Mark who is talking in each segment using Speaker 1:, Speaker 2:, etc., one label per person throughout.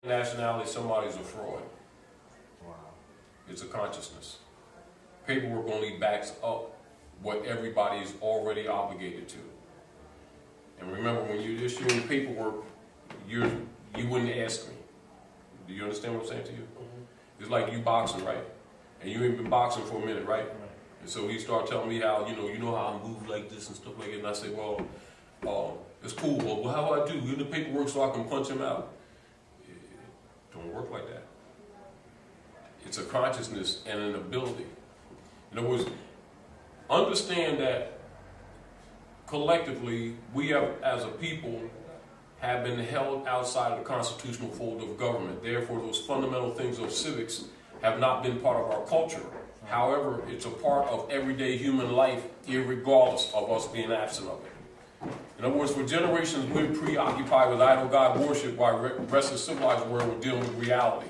Speaker 1: Nationality, somebody's a fraud.
Speaker 2: Wow.
Speaker 1: It's a consciousness. Paperwork only backs up what everybody is already obligated to. And remember, when you're issuing paperwork, you wouldn't ask me. Do you understand what I'm saying to you? Mm-hmm. It's like you boxing, right? And you ain't been boxing for a minute, right? And so he started telling me how, you know how I move like this and stuff like that. And I say, well, it's cool. Well, how do I do? Give the paperwork so I can punch him out. It don't work like that. It's a consciousness and an ability. In other words, understand that collectively, we have, as a people, have been held outside of the constitutional fold of government. Therefore, those fundamental things of civics have not been part of our culture. However, it's a part of everyday human life, irregardless of us being absent of it. In other words, for generations, we're preoccupied with idol God worship while the rest of the civilized world we're dealing with reality.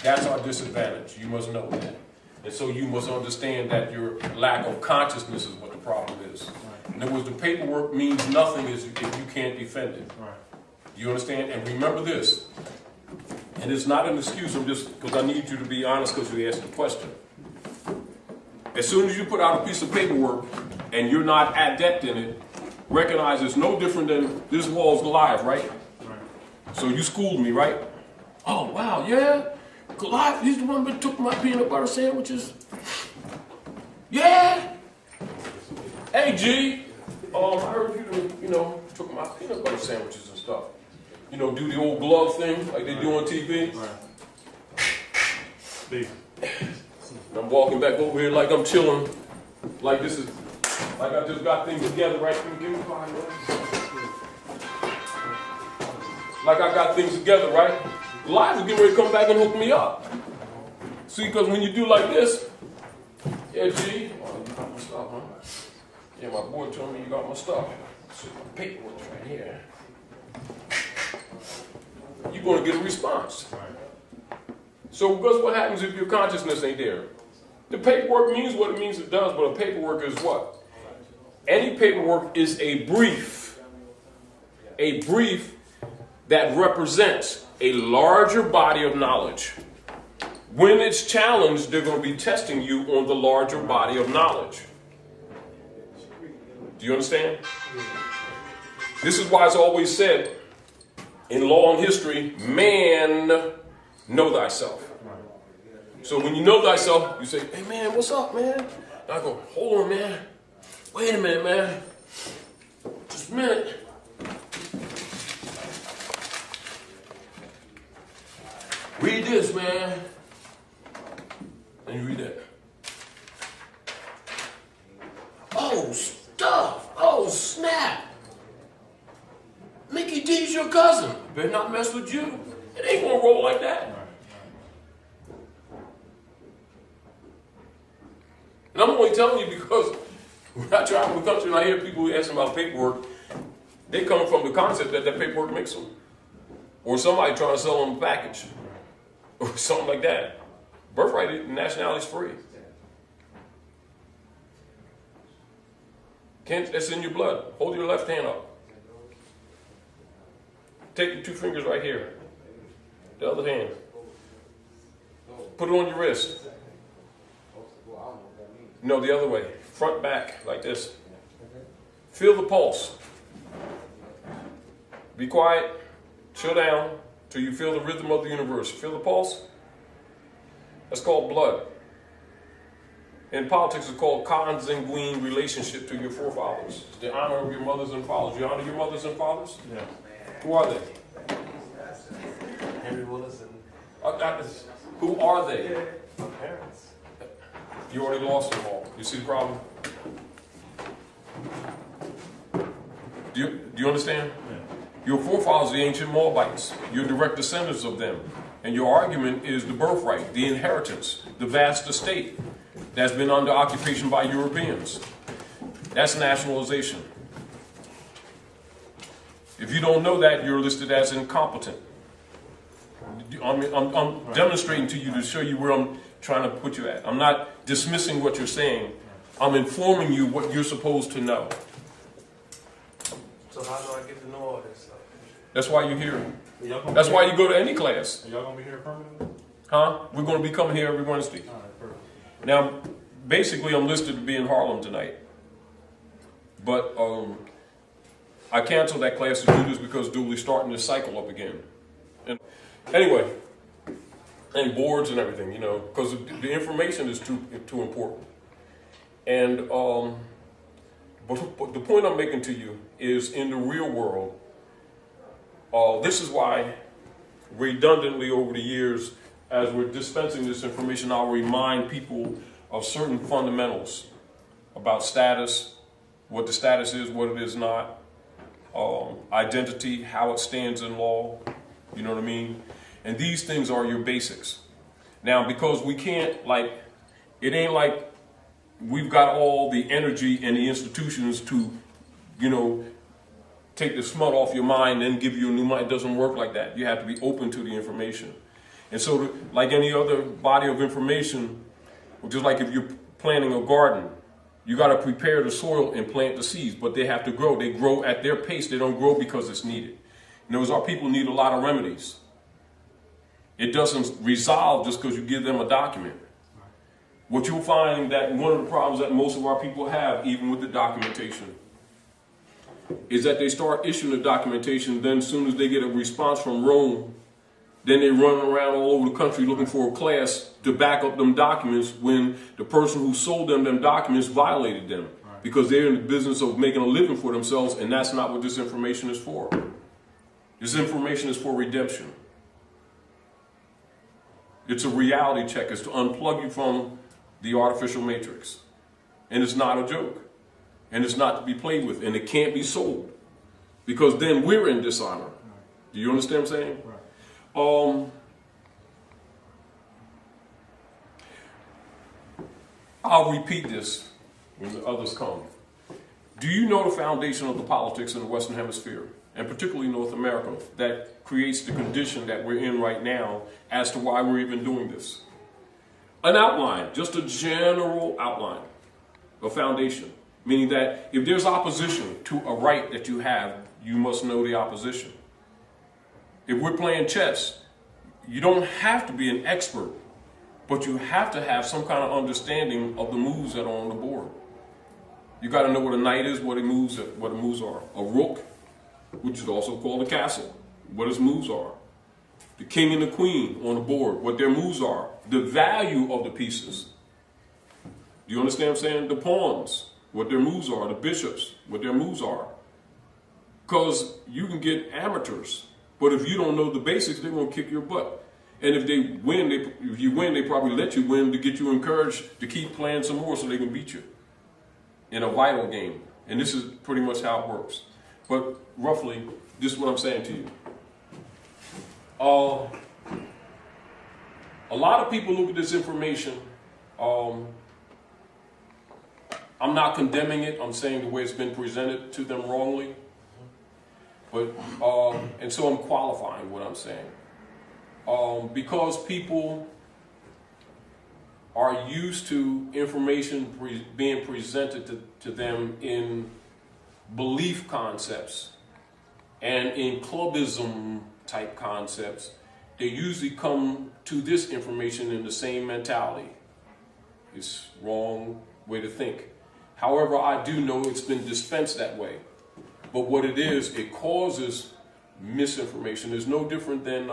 Speaker 1: That's our disadvantage. You must know that. And so you must understand that your lack of consciousness is what the problem is. In other words, the paperwork means nothing if you can't defend it. Do you understand? And remember this, and it's not an excuse, I'm just, because I need you to be honest because you asked the question. As soon as you put out a piece of paperwork and you're not adept in it, recognize it's no different than this wall's Goliath, right? So you schooled me, right? Oh, wow, yeah? Goliath, he's the one that took my peanut butter sandwiches. Yeah? Hey, G, I heard you took my peanut butter sandwiches and stuff. Do the old glove thing like they do on TV.
Speaker 2: Right.
Speaker 1: And I'm walking back over here like I'm chilling, like this is, like I just got things together, right? Like I got things together, right? Life is getting ready to come back and hook me up. See, because when you do like this, yeah, G, you got my stuff, huh? Yeah, my boy told me you got my stuff. So my paperwork's right here. You're going to get a response. So guess what happens if your consciousness ain't there? The paperwork means what it means it does, but a paperwork is what? Any paperwork is a brief that represents a larger body of knowledge. When it's challenged, they're going to be testing you on the larger body of knowledge. Do you understand? This is why it's always said in law and history, man, know thyself. So when you know thyself, you say, hey man, what's up, man? And I go, hold on, man. Wait a minute, man. Just a minute. Read this, man. And you read that. Oh, stuff. Oh, snap. Mickey D's your cousin. Better not mess with you. It ain't gonna roll like that. And I'm only telling you because when I travel the country and I hear people asking about paperwork, they come from the concept that paperwork makes them. Or somebody trying to sell them a package. Or something like that. Birthright nationality is free. That's in your blood. Hold your left hand up. Take your two fingers right here. The other hand. Put it on your wrist. No, the other way. Front, back, like this. Feel the pulse. Be quiet. Chill down till you feel the rhythm of the universe. Feel the pulse? That's called blood. In politics, it's called consanguine relationship to your forefathers. It's the honor of your mothers and fathers. You honor your mothers and fathers?
Speaker 2: Yeah.
Speaker 1: Who are they?
Speaker 2: Henry Willis and
Speaker 1: who are they?
Speaker 2: my parents.
Speaker 1: You already lost them all. You see the problem? Do you understand?
Speaker 2: Yeah.
Speaker 1: Your forefathers, the ancient Moabites, you're direct descendants of them. And your argument is the birthright, the inheritance, the vast estate that's been under occupation by Europeans. That's nationalization. If you don't know that, you're listed as incompetent. I'm demonstrating to you to show you where I'm trying to put you at. I'm not dismissing what you're saying. I'm informing you what you're supposed to know.
Speaker 2: So how do I get to know all this stuff?
Speaker 1: That's why you're here. That's why you go to any class.
Speaker 3: Are y'all gonna be here permanently?
Speaker 1: Huh? We're going to be coming here every Wednesday.
Speaker 3: All right, perfect.
Speaker 1: Now, basically, I'm listed to be in Harlem tonight. But I canceled that class to do this because Dooley's starting this cycle up again. And anyway, and boards and everything, you know, because the information is too important. And but the point I'm making to you is, in the real world, this is why redundantly over the years, as we're dispensing this information, I'll remind people of certain fundamentals about status, what the status is, what it is not, identity, how it stands in law, you know what I mean? And these things are your basics. Now, because we can't, like, it ain't like we've got all the energy and the institutions to, you know, take the smut off your mind and give you a new mind. It doesn't work like that. You have to be open to the information. And so, like any other body of information, just like if you're planting a garden, you got to prepare the soil and plant the seeds, but they have to grow. They grow at their pace. They don't grow because it's needed. In other words, our people need a lot of remedies. It doesn't resolve just because you give them a document. What you'll find that one of the problems that most of our people have, even with the documentation, is that they start issuing the documentation, then as soon as they get a response from Rome, then they run around all over the country looking for a class to back up them documents when the person who sold them documents violated them. Right. Because they're in the business of making a living for themselves, and that's not what this information is for. This information is for redemption. It's a reality check. It's to unplug you from the artificial matrix. And it's not a joke. And it's not to be played with. And it can't be sold. Because then we're in dishonor. Do you understand what I'm saying?
Speaker 3: Right.
Speaker 1: I'll repeat this when the others come. Do you know the foundation of the politics in the Western Hemisphere, and particularly North America, that creates the condition that we're in right now as to why we're even doing this? An outline, just a general outline, a foundation, meaning that if there's opposition to a right that you have, you must know the opposition. If we're playing chess, you don't have to be an expert, but you have to have some kind of understanding of the moves that are on the board. You got to know what a knight is, what the moves are. A rook, which is also called a castle, what its moves are. The king and the queen on the board, what their moves are. The value of the pieces. Do you understand what I'm saying? The pawns, what their moves are. The bishops, what their moves are. Because you can get amateurs, but if you don't know the basics, they're going to kick your butt. And if you win, they probably let you win to get you encouraged to keep playing some more so they can beat you in a vital game. And this is pretty much how it works. But roughly, this is what I'm saying to you. A lot of people look at this information. I'm not condemning it. I'm saying the way it's been presented to them wrongly. But and so I'm qualifying what I'm saying. Because people are used to information being presented to them in belief concepts and in clubism type concepts, they usually come to this information in the same mentality. It's wrong way to think. However, I do know it's been dispensed that way. But what it is, it causes misinformation. It's no different than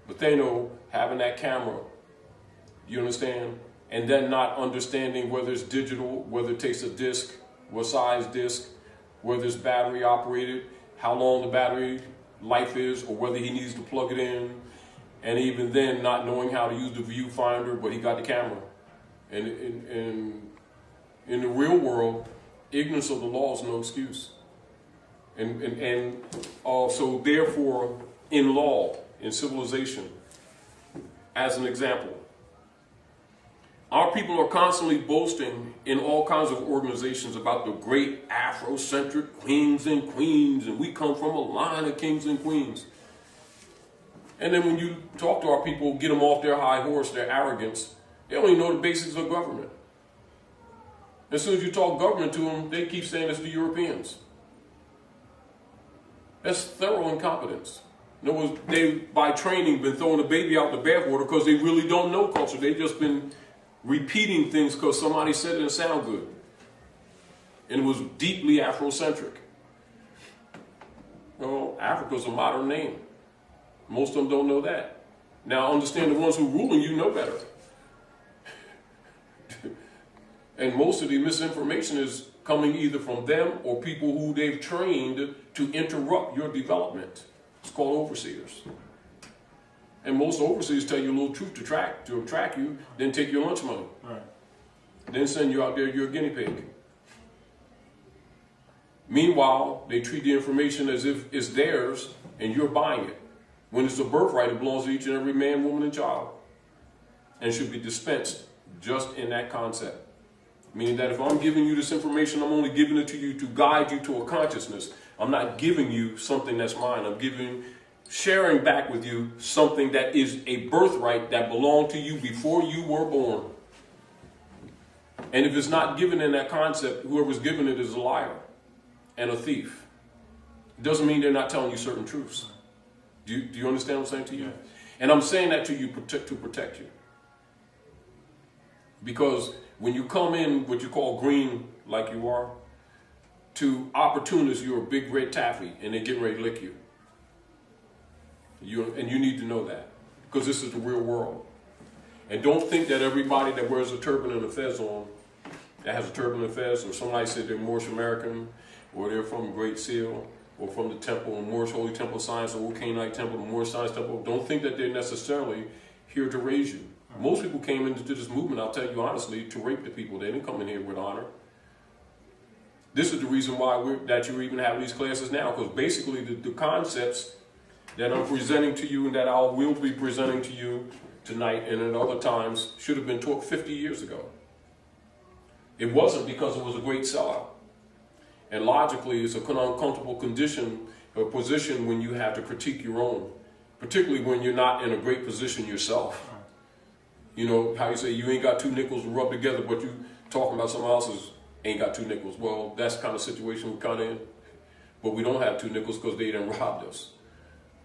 Speaker 1: Bethano having that camera, you understand? And then not understanding whether it's digital, whether it takes a disc, what size disc, whether it's battery operated, how long the battery life is, or whether he needs to plug it in. And even then, not knowing how to use the viewfinder, but he got the camera. And in the real world, ignorance of the law is no excuse. And so therefore, in law, in civilization, as an example, our people are constantly boasting in all kinds of organizations about the great Afrocentric kings and queens, and we come from a line of kings and queens. And then when you talk to our people, get them off their high horse, their arrogance, they only know the basics of government. As soon as you talk government to them, they keep saying it's the Europeans. That's thorough incompetence. In other words, they, by training, been throwing the baby out the bathwater because they really don't know culture. They've just been repeating things because somebody said it and sound good. And it was deeply Afrocentric. Well, Africa's a modern name. Most of them don't know that. Now, understand the ones who ruling you know better. And most of the misinformation is coming either from them or people who they've trained to interrupt your development. It's called overseers. And most overseers tell you a little truth to attract you, then take your lunch money.
Speaker 3: Right.
Speaker 1: Then send you out there, you're a guinea pig. Meanwhile, they treat the information as if it's theirs and you're buying it. When it's a birthright, it belongs to each and every man, woman, and child. And should be dispensed just in that concept. Meaning that if I'm giving you this information, I'm only giving it to you to guide you to a consciousness. I'm not giving you something that's mine. I'm sharing back with you something that is a birthright that belonged to you before you were born. And if it's not given in that concept, whoever's given it is a liar and a thief. It doesn't mean they're not telling you certain truths. Do you understand what I'm saying to you?
Speaker 3: Yes.
Speaker 1: And I'm saying that to you to protect you. Because when you come in what you call green, like you are, to opportunists, you're a big red taffy, and they're getting ready to lick you. And you need to know that, because this is the real world. And don't think that everybody that wears a turban and a fez on, that has a turban and a fez, or somebody said they're Moorish American, or they're from Great Seal, or from the temple, the Moorish Holy Temple of Science, or Canaanite Temple, the Moorish Science Temple. Don't think that they're necessarily here to raise you. Most people came into this movement, I'll tell you honestly, to rape the people. They didn't come in here with honor. This is the reason why that you're even having these classes now, because basically the concepts that I'm presenting to you and that I will be presenting to you tonight and at other times should have been taught 50 years ago. It wasn't because it was a great sellout. And logically, it's an uncomfortable condition or position when you have to critique your own, particularly when you're not in a great position yourself. You know, how you say you ain't got two nickels to rub together, but you talking about someone else's ain't got two nickels. Well, that's the kind of situation we're kind of in. But we don't have two nickels because they done robbed us.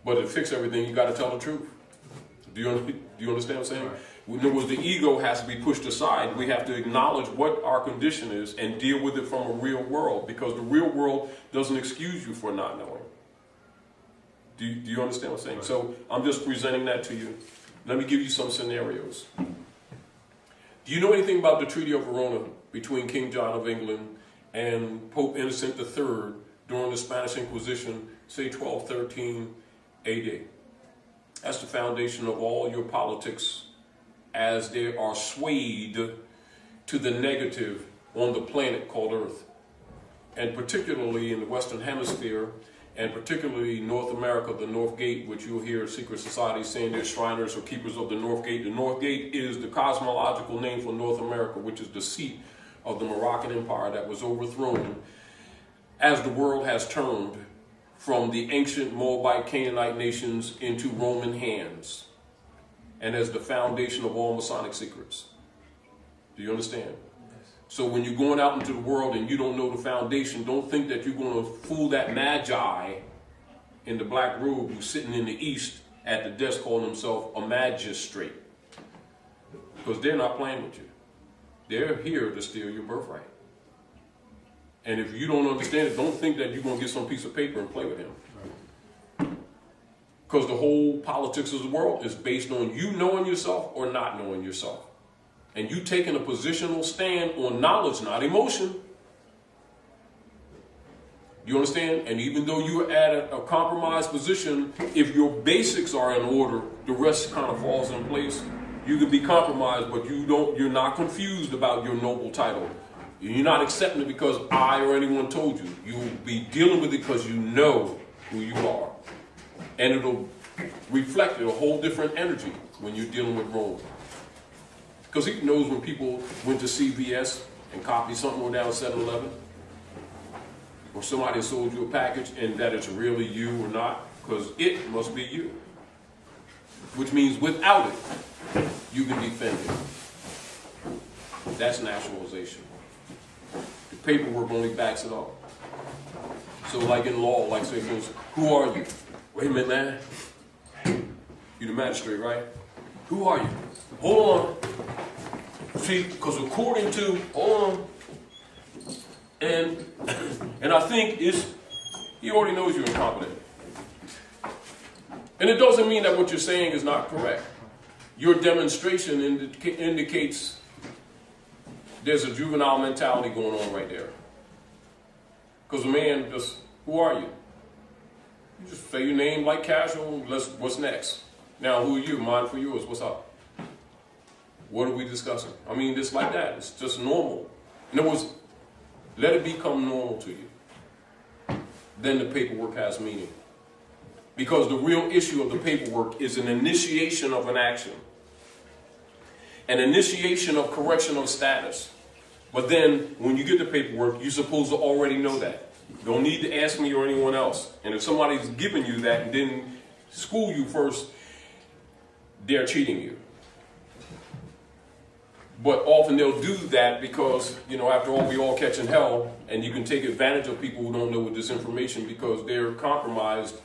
Speaker 1: But to fix everything, you got to tell the truth. Do you understand what I'm saying? Right. In other words, the ego has to be pushed aside. We have to acknowledge what our condition is and deal with it from a real world, because the real world doesn't excuse you for not knowing. Do you understand what I'm saying? Right. So I'm just presenting that to you. Let me give you some scenarios. Do you know anything about the Treaty of Verona between King John of England and Pope Innocent III during the Spanish Inquisition, say 1213 AD? That's the foundation of all your politics as they are swayed to the negative on the planet called Earth. And particularly in the Western Hemisphere, and particularly North America, the North Gate, which you'll hear secret societies saying they're Shriners or keepers of the North Gate. The North Gate is the cosmological name for North America, which is the seat of the Moroccan Empire that was overthrown as the world has turned from the ancient Moabite Canaanite nations into Roman hands, and as the foundation of all Masonic secrets. Do you understand? So when you're going out into the world and you don't know the foundation, don't think that you're going to fool that magi in the black robe who's sitting in the east at the desk calling himself a magistrate. Because they're not playing with you. They're here to steal your birthright. And if you don't understand it, don't think that you're going to get some piece of paper and play with him. Because the whole politics of the world is based on you knowing yourself or not knowing yourself. And you taking a positional stand on knowledge, not emotion. You understand? And even though you're at a compromised position, if your basics are in order, the rest kind of falls in place. You can be compromised, but you're not confused about your noble title. You're not accepting it because I or anyone told you. You'll be dealing with it because you know who you are. And it'll reflect a whole different energy when you're dealing with Rome. Because he knows when people went to CVS and copied something on down 7-Eleven, or somebody sold you a package and that it's really you or not, because it must be you. Which means without it, you can defend it. That's nationalization. The paperwork only backs it up. So like in law, like say, for instance, who are you? Wait a minute, man. You're the magistrate, right? Who are you? Hold on. See, because according to, hold on. And I think he already knows you're incompetent. And it doesn't mean that what you're saying is not correct. Your demonstration indicates there's a juvenile mentality going on right there. Because a man just, who are you? You just say your name like casual, what's next? Now, who are you? Mine for yours, what's up? What are we discussing? I mean, just like that, it's just normal. In other words, let it become normal to you. Then the paperwork has meaning. Because the real issue of the paperwork is an initiation of an action. An initiation of correction of status. But then, when you get the paperwork, you're supposed to already know that. You don't need to ask me or anyone else. And if somebody's giving you that and didn't school you first, they're cheating you. But often they'll do that because, after all, we all catch in hell, and you can take advantage of people who don't know this information because they're compromised,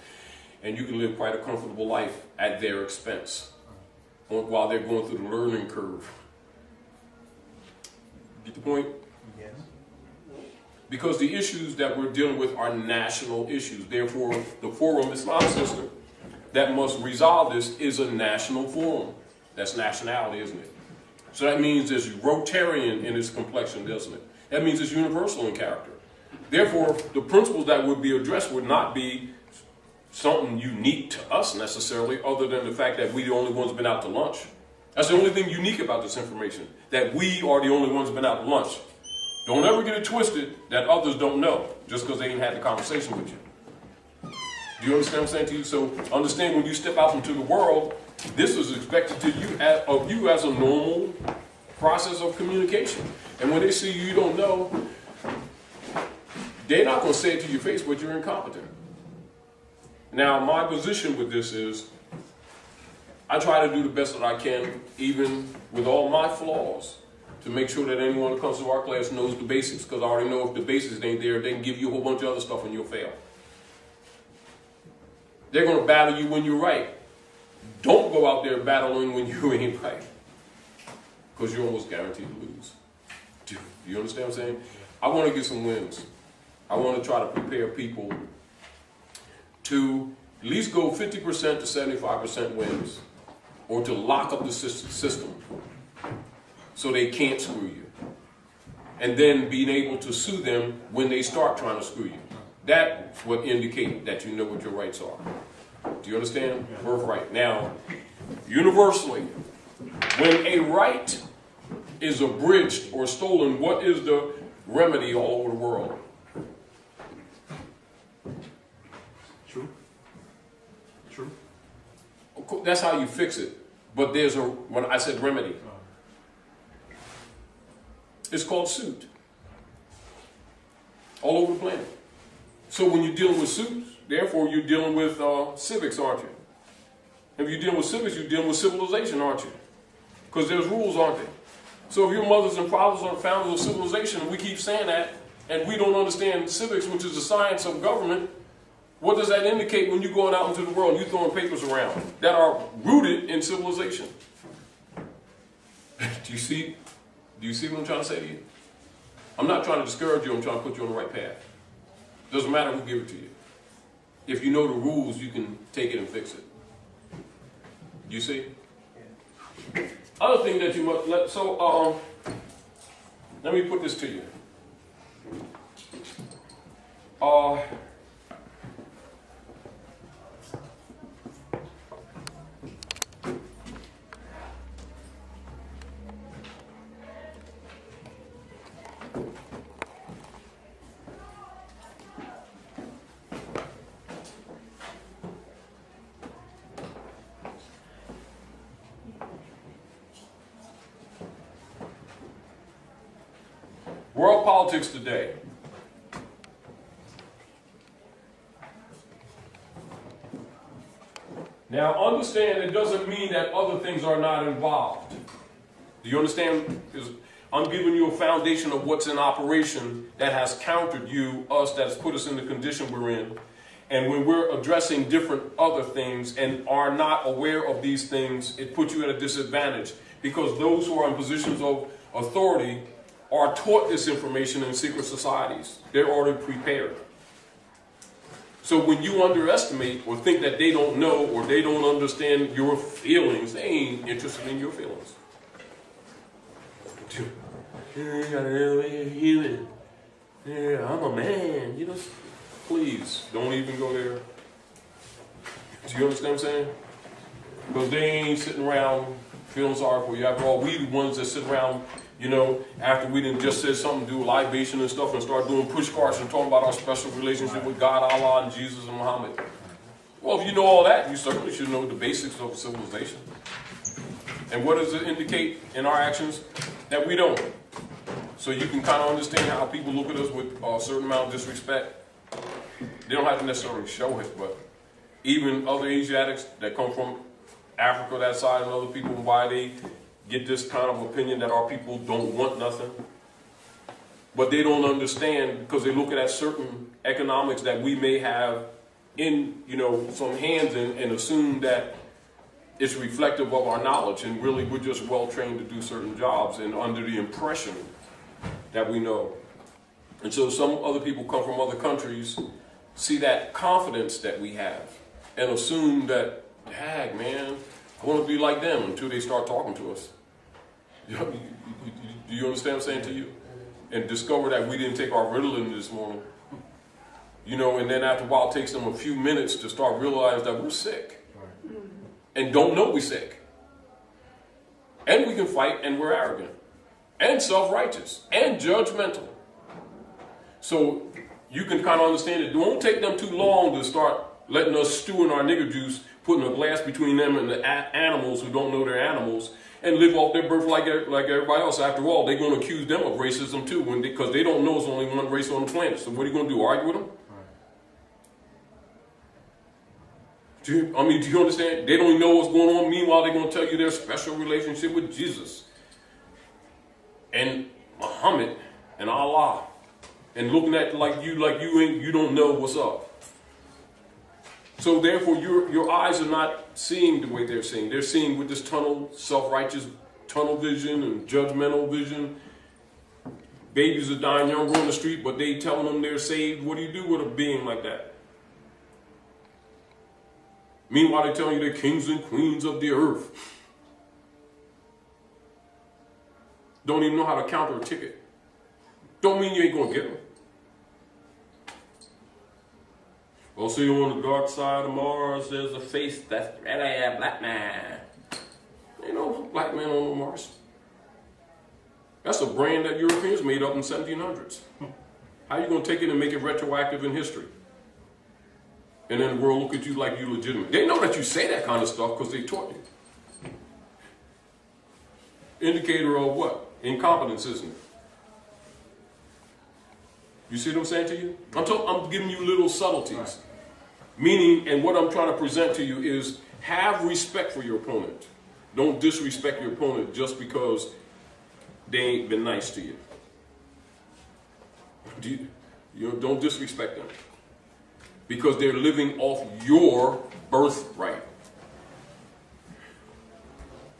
Speaker 1: and you can live quite a comfortable life at their expense while they're going through the learning curve. Get the point?
Speaker 2: Yes.
Speaker 1: Because the issues that we're dealing with are national issues. Therefore, the forum Islam system that must resolve this is a national forum. That's nationality, isn't it? So that means it's Rotarian in its complexion, doesn't it? That means it's universal in character. Therefore, the principles that would be addressed would not be something unique to us necessarily, other than the fact that we're the only ones been out to lunch. That's the only thing unique about this information, that we are the only ones been out to lunch. Don't ever get it twisted that others don't know, just because they ain't had the conversation with you. Do you understand what I'm saying to you? So understand when you step out into the world, this is expected of you as a normal process of communication. And when they see you don't know, they're not going to say it to your face, but you're incompetent. Now, my position with this is, I try to do the best that I can, even with all my flaws, to make sure that anyone who comes to our class knows the basics, because I already know if the basics ain't there, they can give you a whole bunch of other stuff and you'll fail. They're going to battle you when you're right. Don't go out there battling when you ain't right, because you're almost guaranteed to lose. Do you understand what I'm saying? I want to get some wins. I want to try to prepare people to at least go 50% to 75% wins, or to lock up the system so they can't screw you, and then being able to sue them when they start trying to screw you. That's what indicates that you know what your rights are. Do you understand? Birthright. Now, universally, when a right is abridged or stolen, what is the remedy all over the world?
Speaker 3: True.
Speaker 1: That's how you fix it. But there's when I said remedy, it's called suit. All over the planet. So when you're dealing with suits, therefore you're dealing with civics, aren't you? If you're dealing with civics, you're dealing with civilization, aren't you? Because there's rules, aren't there? So if your mothers and fathers are the founders of civilization, and we keep saying that, and we don't understand civics, which is the science of government, what does that indicate when you're going out into the world and you're throwing papers around that are rooted in civilization? Do you see what I'm trying to say to you? I'm not trying to discourage you, I'm trying to put you on the right path. Doesn't matter who gives it to you. If you know the rules, you can take it and fix it. You see? Other thing that you must let me put this to you. World politics today. Now understand, it doesn't mean that other things are not involved. Do you understand? Because I'm giving you a foundation of what's in operation that has countered you, us, that's put us in the condition we're in. And when we're addressing different other things and are not aware of these things, it puts you at a disadvantage, because those who are in positions of authority are taught this information in secret societies. They're already prepared. So when you underestimate or think that they don't know or they don't understand your feelings, they ain't interested in your feelings. Yeah, I'm a man. You know, please don't even go there. Do you understand what I'm saying? Because they ain't sitting around feeling sorry for you. After all, we the ones that sit around, you know, after we done just said something, do libation and stuff, and start doing push carts and talking about our special relationship with God, Allah, and Jesus, and Muhammad. Well, if you know all that, you certainly should know the basics of civilization. And what does it indicate in our actions? That we don't. So you can kind of understand how people look at us with a certain amount of disrespect. They don't have to necessarily show it, but even other Asiatics that come from Africa, that side, and other people, why they get this kind of opinion that our people don't want nothing. But they don't understand, because they look at certain economics that we may have in, you know, some hands in, and assume that it's reflective of our knowledge, and really we're just well trained to do certain jobs and under the impression that we know. And so some other people come from other countries, see that confidence that we have, and assume that, heck, man, I want to be like them, until they start talking to us. Do you understand what I'm saying to you? And discover that we didn't take our Ritalin this morning. You know, and then after a while it takes them a few minutes to start realizing that we're sick. And don't know we're sick. And we can fight, and we're arrogant. And self-righteous. And judgmental. So you can kind of understand it. It won't take them too long to start letting us stew in our nigger juice, putting a glass between them and the animals who don't know they're animals, and live off their birth like everybody else. After all, they're going to accuse them of racism too, because they don't know there's only one race on the planet. So what are you going to do, argue with them? Do you understand? They don't even know what's going on. Meanwhile, they're going to tell you their special relationship with Jesus and Muhammad and Allah, and looking at you don't know what's up. So therefore, your eyes are not seeing the way they're seeing. They're seeing with this tunnel, self-righteous tunnel vision and judgmental vision. Babies are dying young on the street, but they telling them they're saved. What do you do with a being like that? Meanwhile, they're telling you they're kings and queens of the earth. Don't even know how to counter a ticket. Don't mean you ain't going to get them. Well, see, on the dark side of Mars, there's a face that's really a black man. Ain't no black man on Mars. That's a brand that Europeans made up in the 1700s. How you going to take it and make it retroactive in history? And then the world look at you like you're legitimate. They know that you say that kind of stuff because they taught you. Indicator of what? Incompetence, isn't it? You see what I'm saying to you? I'm giving you little subtleties. Right. Meaning, and what I'm trying to present to you is, have respect for your opponent. Don't disrespect your opponent just because they ain't been nice to you. Don't disrespect them. Because they're living off your birthright.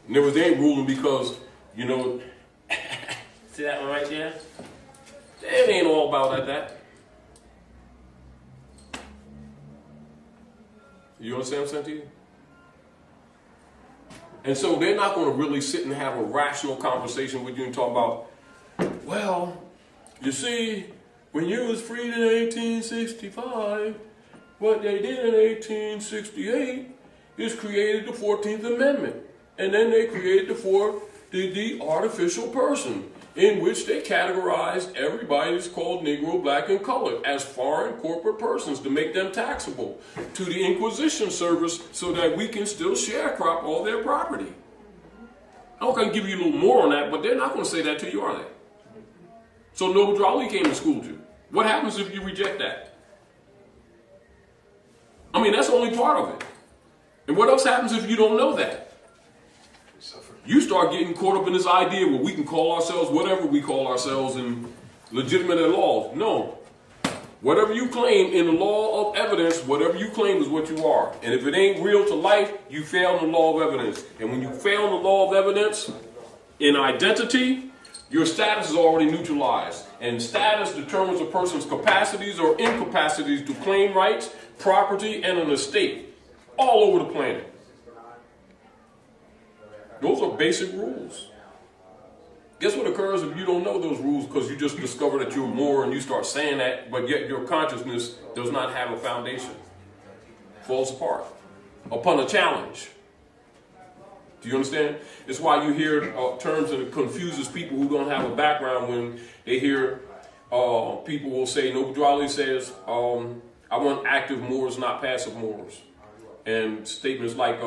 Speaker 1: In other words, they ain't ruling because, you know, see that one right there? It ain't all about that. You understand what I'm saying to you? And so they're not going to really sit and have a rational conversation with you and talk about, well, you see, when you was freed in 1865, what they did in 1868 is created the 14th Amendment. And then they created the artificial person, in which they categorized everybody that's called Negro, Black, and Colored as foreign corporate persons to make them taxable to the Inquisition service so that we can still sharecrop all their property. I'm going to give you a little more on that, but they're not going to say that to you, are they? So Noble Ali came and schooled you. What happens if you reject that? I mean, that's only part of it. And what else happens if you don't know that?
Speaker 3: You suffer.
Speaker 1: You start getting caught up in this idea where we can call ourselves whatever we call ourselves and legitimate at law. No. Whatever you claim in the law of evidence, whatever you claim is what you are. And if it ain't real to life, you fail in the law of evidence. And when you fail in the law of evidence, in identity, your status is already neutralized. And status determines a person's capacities or incapacities to claim rights, property, and an estate all over the planet. Those are basic rules. Guess what occurs if you don't know those rules because you just discover that you're more and you start saying that, but yet your consciousness does not have a foundation. Falls apart upon a challenge. Do you understand? It's why you hear terms that confuses people who don't have a background when they hear people will say, Noble Dwali says, I want active Moors, not passive Moors. And statements like,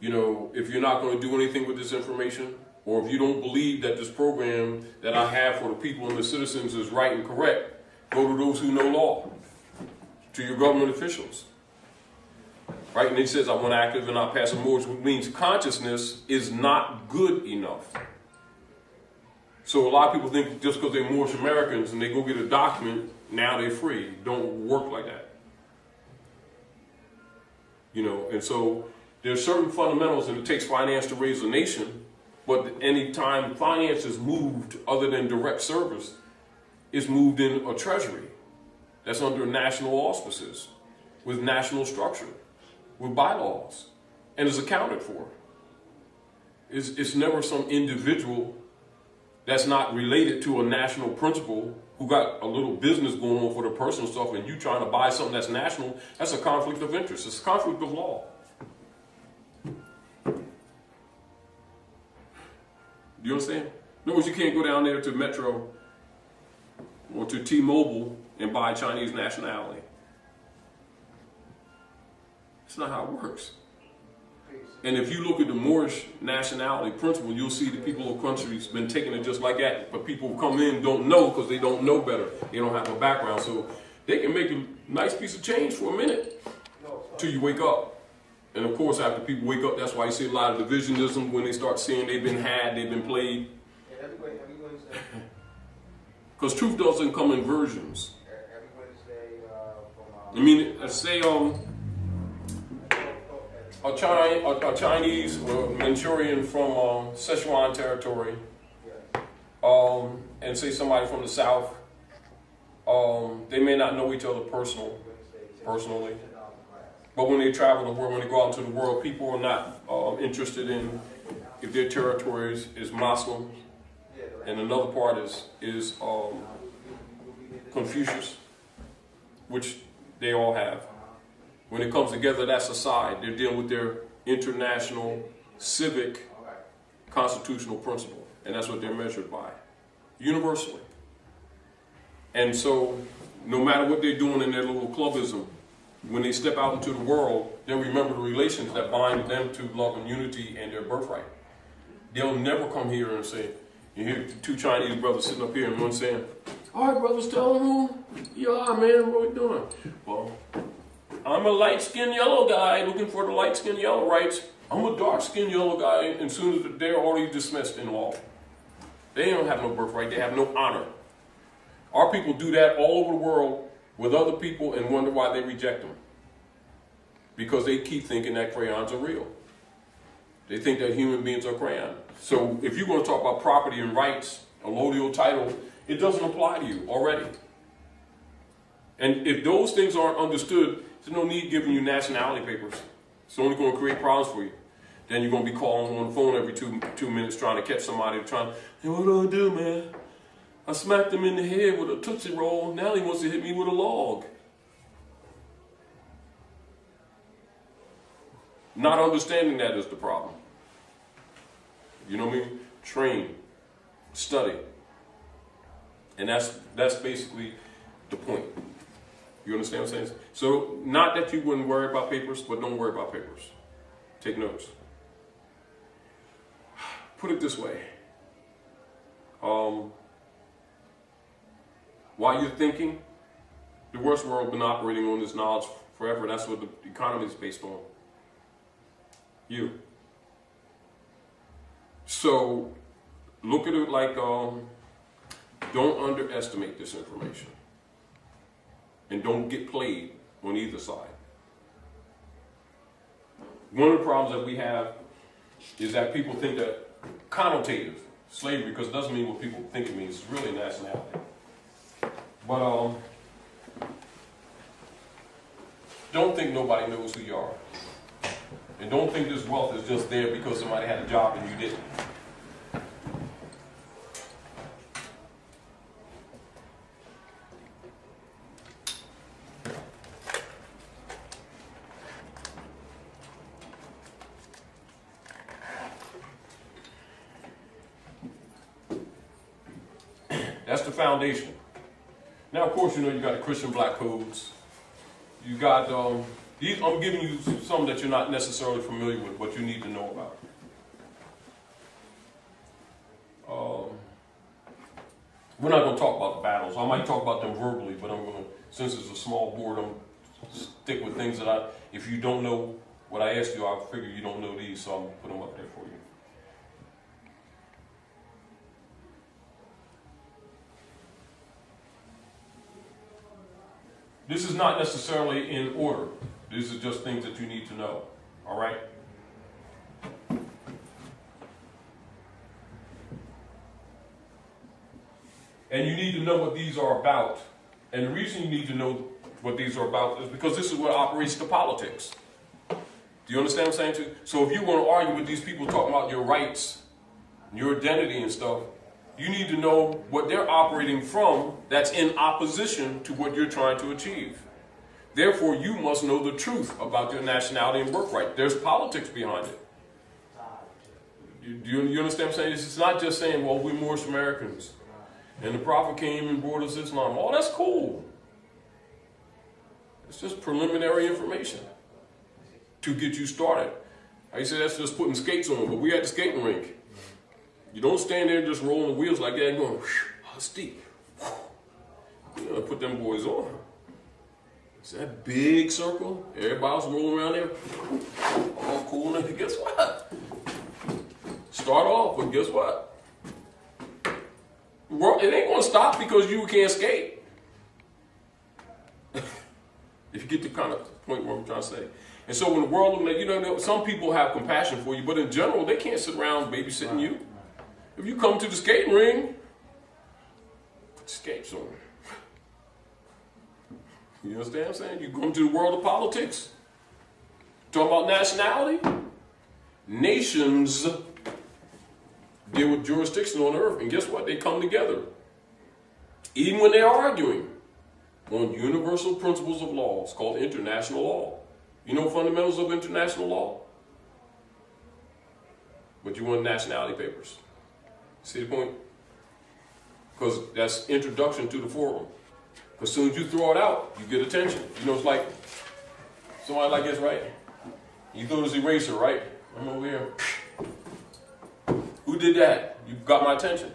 Speaker 1: if you're not going to do anything with this information, or if you don't believe that this program that I have for the people and the citizens is right and correct, go to those who know law, to your government officials. Right? And he says, I want active and not passive Moors, which means consciousness is not good enough. So a lot of people think just because they're Moorish Americans and they go get a document, now they're free. Don't work like that. And so there's certain fundamentals, and it takes finance to raise a nation, but any time finance is moved other than direct service, it's moved in a treasury that's under national auspices, with national structure, with bylaws, and is accounted for. It's never some individual that's not related to a national principle who got a little business going on for their personal stuff, and you trying to buy something that's national. That's a conflict of interest. It's a conflict of law. Do you understand? In other words, you can't go down there to Metro or to T-Mobile and buy Chinese nationality. That's not how it works. And if you look at the Moorish nationality principle, you'll see the people of countries been taking it just like that. But people who come in don't know because they don't know better. They don't have a background. So they can make a nice piece of change for a minute till you wake up. And of course, after people wake up, that's why you see a lot of divisionism when they start seeing they've been had, they've been played. Because truth doesn't come in versions. I mean, say a Chinese or Manchurian from Sichuan territory, and say somebody from the South, they may not know each other personally. But when they travel the world, when they go out into the world, people are not interested in if their territory is Muslim, and another part is Confucius, which they all have. When it comes together, that's a side. They're dealing with their international, civic, constitutional principle, and that's what they're measured by, universally. And so, no matter what they're doing in their little clubism, when they step out into the world, they'll remember the relations that bind them to love and unity and their birthright. They'll never come here and say, you hear two Chinese brothers sitting up here and one saying, all right, brothers, tell them who you are, man, what we doing? Well, I'm a light-skinned yellow guy looking for the light-skinned yellow rights. I'm a dark-skinned yellow guy, and as soon as they're already dismissed in law. They don't have no birthright. They have no honor. Our people do that all over the world with other people and wonder why they reject them. Because they keep thinking that crayons are real. They think that human beings are crayons. So if you're going to talk about property and rights, a allodial title, it doesn't apply to you already. And if those things aren't understood, there's no need giving you nationality papers. It's only going to create problems for you. Then you're going to be calling on the phone every two minutes trying to catch somebody, trying to, hey, what do I do, man? I smacked him in the head with a Tootsie Roll. Now he wants to hit me with a log. Not understanding that is the problem. You know what I mean? Train, study. And that's basically the point. You understand what I'm saying? So, not that you wouldn't worry about papers, but don't worry about papers. Take notes. Put it this way. While you're thinking, the West world has been operating on this knowledge forever. That's what the economy is based on. You. So look at it like, don't underestimate this information. And don't get played on either side. One of the problems that we have is that people think that connotative slavery, because it doesn't mean what people think it means, it's really nationality. But don't think nobody knows who you are. And don't think this wealth is just there because somebody had a job and you didn't. That's the foundation. Now, of course, you know you got the Christian black codes. You got, I'm giving you some that you're not necessarily familiar with, but you need to know about. We're not going to talk about the battles. I might talk about them verbally, but I'm going to, since it's a small board, I'm stick with things that if you don't know what I asked you, I figure you don't know these, so I'm going to put them up there for you. This is not necessarily in order. These are just things that you need to know, all right? And you need to know what these are about. And the reason you need to know what these are about is because this is what operates the politics. Do you understand what I'm saying? So if you want to argue with these people talking about your rights, your identity and stuff, you need to know what they're operating from that's in opposition to what you're trying to achieve. Therefore, you must know the truth about your nationality and birthright. There's politics behind it. You understand what I'm saying? It's not just saying, well, we're Moorish Americans. And the Prophet came and brought us Islam. Oh, that's cool. It's just preliminary information to get you started. I say that's just putting skates on, but we at the skating rink. You don't stand there just rolling the wheels like that and going, oh, steep. You gotta put them boys on. It's that big circle. Everybody's rolling around there. All cool. And guess what? Start off, but guess what? It ain't gonna stop because you can't skate. If you get the kind of point where I'm trying to say. And so when the world looking at you, know, some people have compassion for you, but in general, they can't sit around babysitting you. If you come to the skating ring, put the skates on. You understand what I'm saying? You come to the world of politics. Talking about nationality. Nations deal with jurisdiction on earth, and guess what? They come together. Even when they're arguing on universal principles of law. It's called international law. You know fundamentals of international law? But you want nationality papers. See the point? Because that's introduction to the forum. As soon as you throw it out, you get attention. You know, it's like somebody like this, right? You throw this eraser, right? I'm over here. Who did that? You got my attention.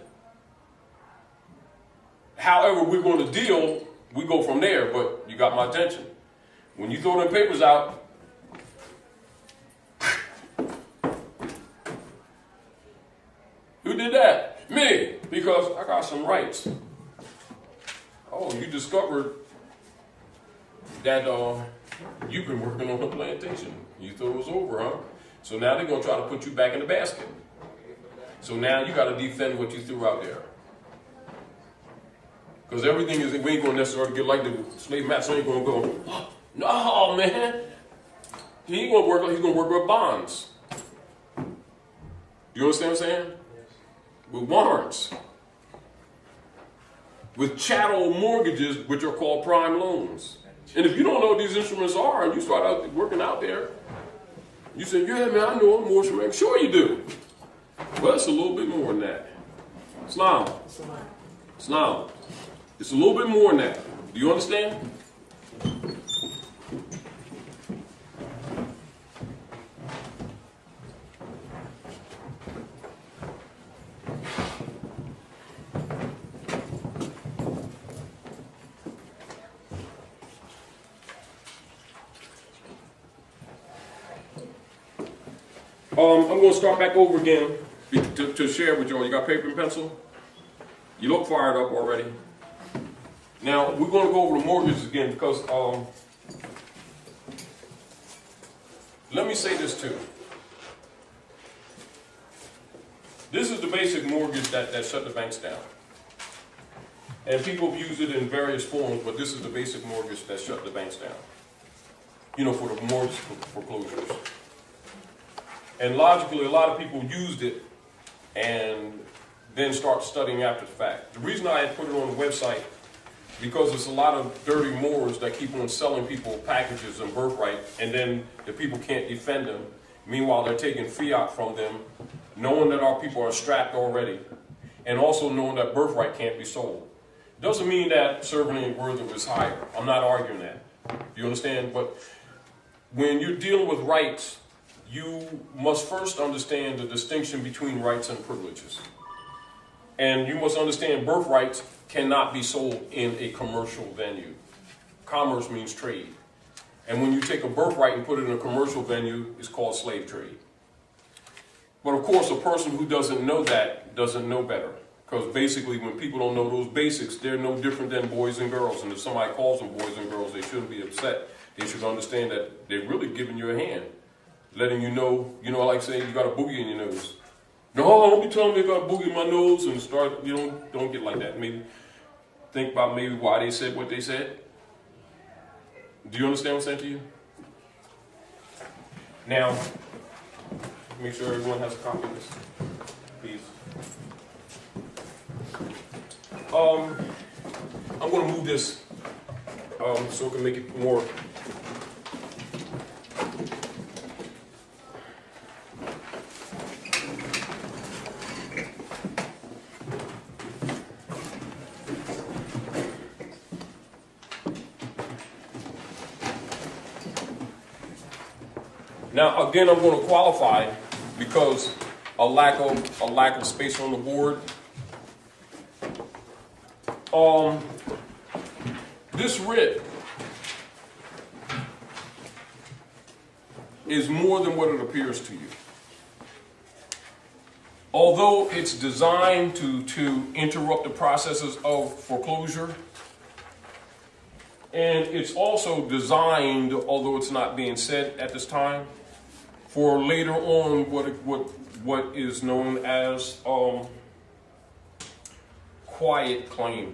Speaker 1: However we're going to deal, we go from there, but you got my attention. When you throw them papers out, who did that? Me, because I got some rights. Oh, you discovered that you've been working on the plantation. You thought it was over, huh? So now they're going to try to put you back in the basket. So now you got to defend what you threw out there. Because everything is, we ain't going to necessarily get like the slave master ain't going to go, oh, no, man. He ain't going to work like he's going to work with bonds. You understand what I'm saying? With warrants. With chattel mortgages, which are called prime loans. And if you don't know what these instruments are, and you start out working out there, you say, yeah, man, I know I'm Moorish American. Sure you do. Well, it's a little bit more than that. Islam. Islam. It's a little bit more than that. Do you understand? I'm going to start back over again. to share with y'all. You got paper and pencil? You look fired up already. Now, we're going to go over the mortgages again because let me say this too. This is the basic mortgage that shut the banks down. And people have used it in various forms, but this is the basic mortgage that shut the banks down. You know, for the mortgage foreclosures. And logically, a lot of people used it and then start studying after the fact. The reason I had put it on the website, because there's a lot of dirty Moors that keep on selling people packages and birthright, and then the people can't defend them. Meanwhile, they're taking fiat from them, knowing that our people are strapped already, and also knowing that birthright can't be sold. Doesn't mean that servant ain't worth of is higher. I'm not arguing that. You understand? But when you're dealing with rights, you must first understand the distinction between rights and privileges. And you must understand birthrights cannot be sold in a commercial venue. Commerce means trade. And when you take a birthright and put it in a commercial venue, it's called slave trade. But of course, a person who doesn't know that doesn't know better. Because basically, when people don't know those basics, they're no different than boys and girls. And if somebody calls them boys and girls, they shouldn't be upset. They should understand that they're really giving you a hand. Letting you know, like saying you got a boogie in your nose. No, don't be telling me I got a boogie in my nose and start, don't get like that. Maybe think about maybe why they said what they said. Do you understand what I'm saying to you? Now, make sure everyone has a copy of this, please. I'm going to move this so I can make it more. Now, again, I'm going to qualify because a lack of space on the board. This writ is more than what it appears to you. Although it's designed to interrupt the processes of foreclosure, and it's also designed, although it's not being said at this time, for later on what is known as quiet claim.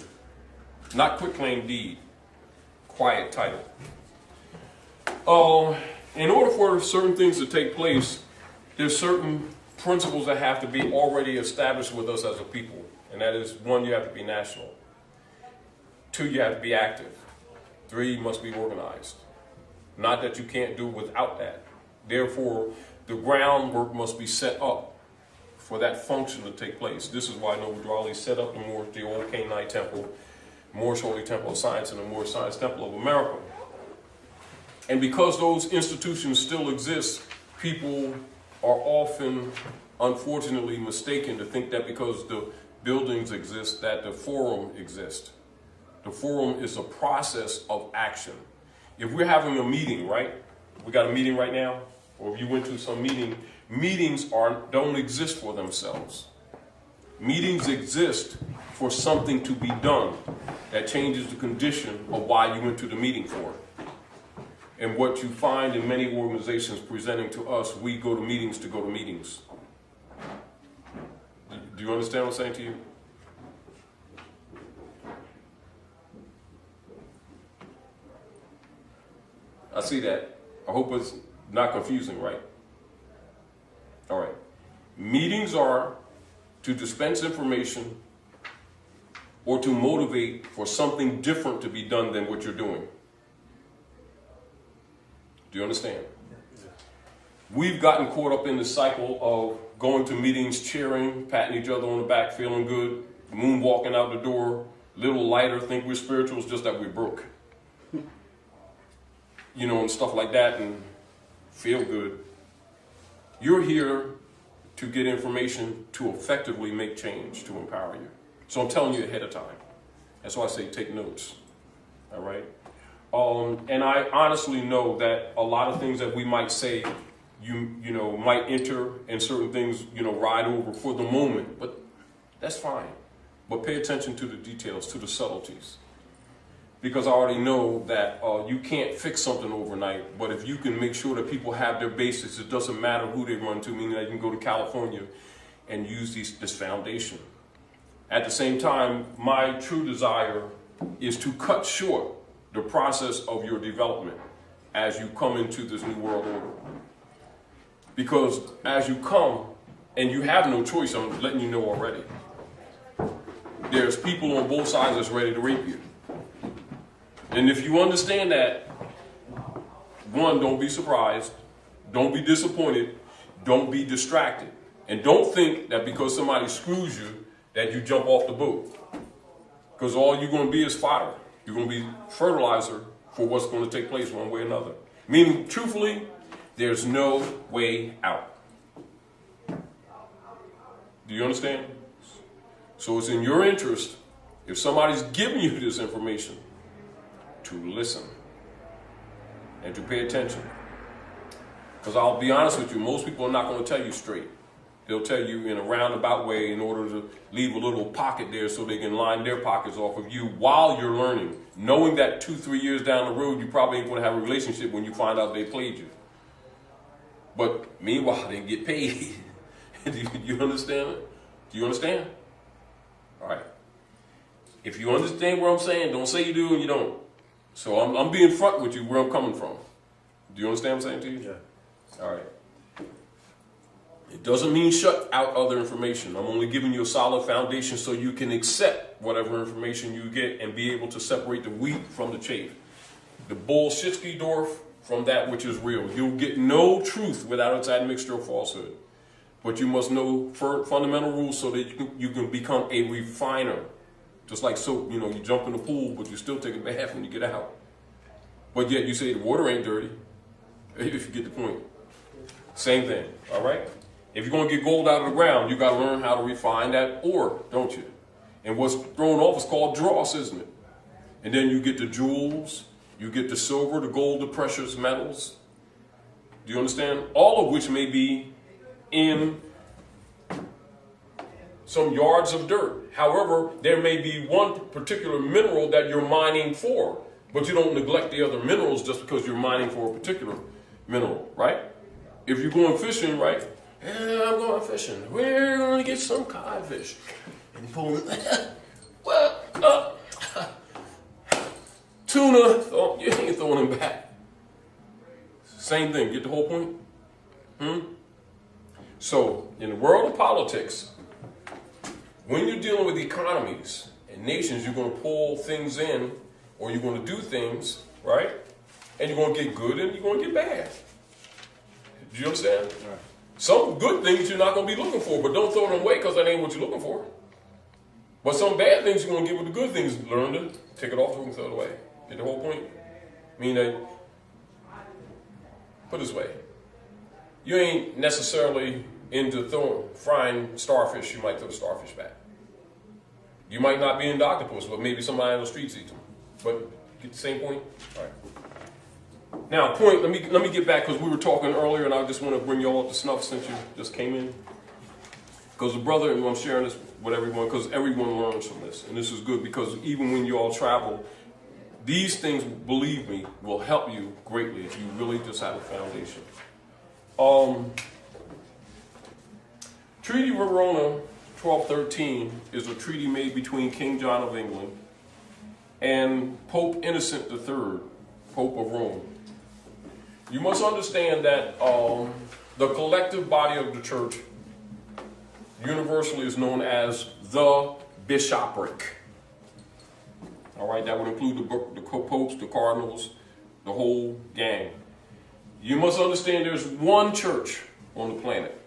Speaker 1: Not quit claim deed, quiet title. In order for certain things to take place, there's certain principles that have to be already established with us as a people. And that is, 1, you have to be national. 2, you have to be active. 3, you must be organized. Not that you can't do without that. Therefore, the groundwork must be set up for that function to take place. This is why Noble Raleigh set up the old Canaanite Temple, Moorish Holy Temple of Science, and the Moorish Science Temple of America. And because those institutions still exist, people are often, unfortunately, mistaken to think that because the buildings exist, that the forum exists. The forum is a process of action. If we're having a meeting, right? We got a meeting right now, or if you went to some meeting, meetings don't exist for themselves. Meetings exist for something to be done that changes the condition of why you went to the meeting for. And what you find in many organizations presenting to us, we go to meetings to go to meetings. Do you understand what I'm saying to you? I see that. I hope it's not confusing, right? All right. Meetings are to dispense information or to motivate for something different to be done than what you're doing. Do you understand? We've gotten caught up in the cycle of going to meetings, cheering, patting each other on the back, feeling good, moonwalking out the door, little lighter, think we're spirituals, just that we're broke. And stuff like that, and feel good. You're here to get information to effectively make change, to empower you. So I'm telling you ahead of time. That's why I say take notes. All right? And I honestly know that a lot of things that we might say you know, might enter and certain things, you know, ride over for the moment, but that's fine. But pay attention to the details, to the subtleties. Because I already know that you can't fix something overnight, but if you can make sure that people have their basics, it doesn't matter who they run to, meaning that you can go to California and use this foundation. At the same time, my true desire is to cut short the process of your development as you come into this new world order. Because as you come, and you have no choice, I'm letting you know already, there's people on both sides that's ready to rape you. And if you understand that, one, don't be surprised, don't be disappointed, don't be distracted. And don't think that because somebody screws you, that you jump off the boat. Because all you're going to be is fodder. You're going to be fertilizer for what's going to take place one way or another. Meaning, truthfully, there's no way out. Do you understand? So it's in your interest, if somebody's giving you this information, to listen and to pay attention. Because I'll be honest with you, most people are not going to tell you straight. They'll tell you in a roundabout way in order to leave a little pocket there so they can line their pockets off of you while you're learning, knowing that 2-3 years down the road, you probably ain't going to have a relationship when you find out they played you. But meanwhile, they get paid. Do you understand it? Do you understand? All right. If you understand what I'm saying, don't say you do and you don't. So I'm being front with you where I'm coming from. Do you understand what I'm saying to you? Yeah. All right. It doesn't mean shut out other information. I'm only giving you a solid foundation so you can accept whatever information you get and be able to separate the wheat from the chaff. The bullshitsky dwarf from that which is real. You'll get no truth without its admixture of falsehood. But you must know fundamental rules so that you can become a refiner. Just like soap, you know, you jump in the pool, but you still take a bath when you get out. But yet you say the water ain't dirty, if you get the point. Same thing, all right? If you're going to get gold out of the ground, you got to learn how to refine that ore, don't you? And what's thrown off is called dross, isn't it? And then you get the jewels, you get the silver, the gold, the precious metals. Do you understand? All of which may be in some yards of dirt. However, there may be one particular mineral that you're mining for, but you don't neglect the other minerals just because you're mining for a particular mineral, right? If you're going fishing, right? Yeah, I'm going fishing. We're going to get some codfish. And you pull well, tuna, you ain't throwing them back. Same thing, get the whole point? So, in the world of politics, when you're dealing with economies and nations, you're going to pull things in, or you're going to do things, right? And you're going to get good and you're going to get bad. Do you understand? Right. Some good things you're not going to be looking for, but don't throw them away because that ain't what you're looking for. But some bad things you're going to get with the good things. Learn to take it off and throw it away. Get the whole point? Meaning, put it this way. You ain't necessarily into frying starfish. You might throw the starfish back. You might not be into octopus, but maybe somebody on the streets eats them. But get the same point? All right. Now, point, let me get back because we were talking earlier and I just want to bring you all up to snuff since you just came in. Because the brother, and I'm sharing this with everyone because everyone learns from this. And this is good because even when you all travel, these things, believe me, will help you greatly if you really just have a foundation. Treaty of Verona 1213 is a treaty made between King John of England and Pope Innocent III, Pope of Rome. You must understand that the collective body of the church universally is known as the bishopric. All right, that would include the popes, the cardinals, the whole gang. You must understand there's one church on the planet,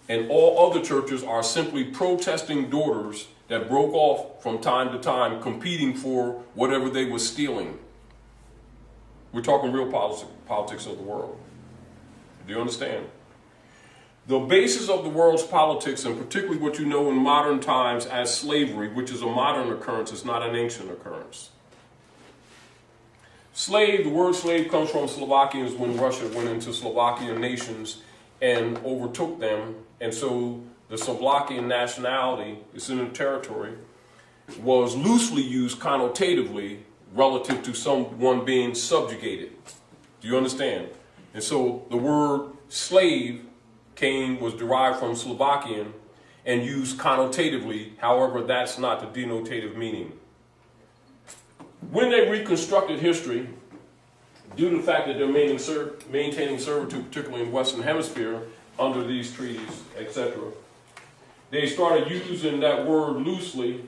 Speaker 1: and all other churches are simply protesting daughters that broke off from time to time, competing for whatever they were stealing. We're talking real politics of the world. Do you understand? The basis of the world's politics, and particularly what you know in modern times as slavery, which is a modern occurrence, it's not an ancient occurrence. Slave, the word slave comes from Slovakians when Russia went into Slovakian nations and overtook them. And so the Slovakian nationality, it's in a territory, was loosely used connotatively relative to someone being subjugated. Do you understand? And so the word slave was derived from Slovakian and used connotatively. However, that's not the denotative meaning. When they reconstructed history, due to the fact that they're maintaining servitude, particularly in the Western Hemisphere, under these treaties, etc., they started using that word loosely,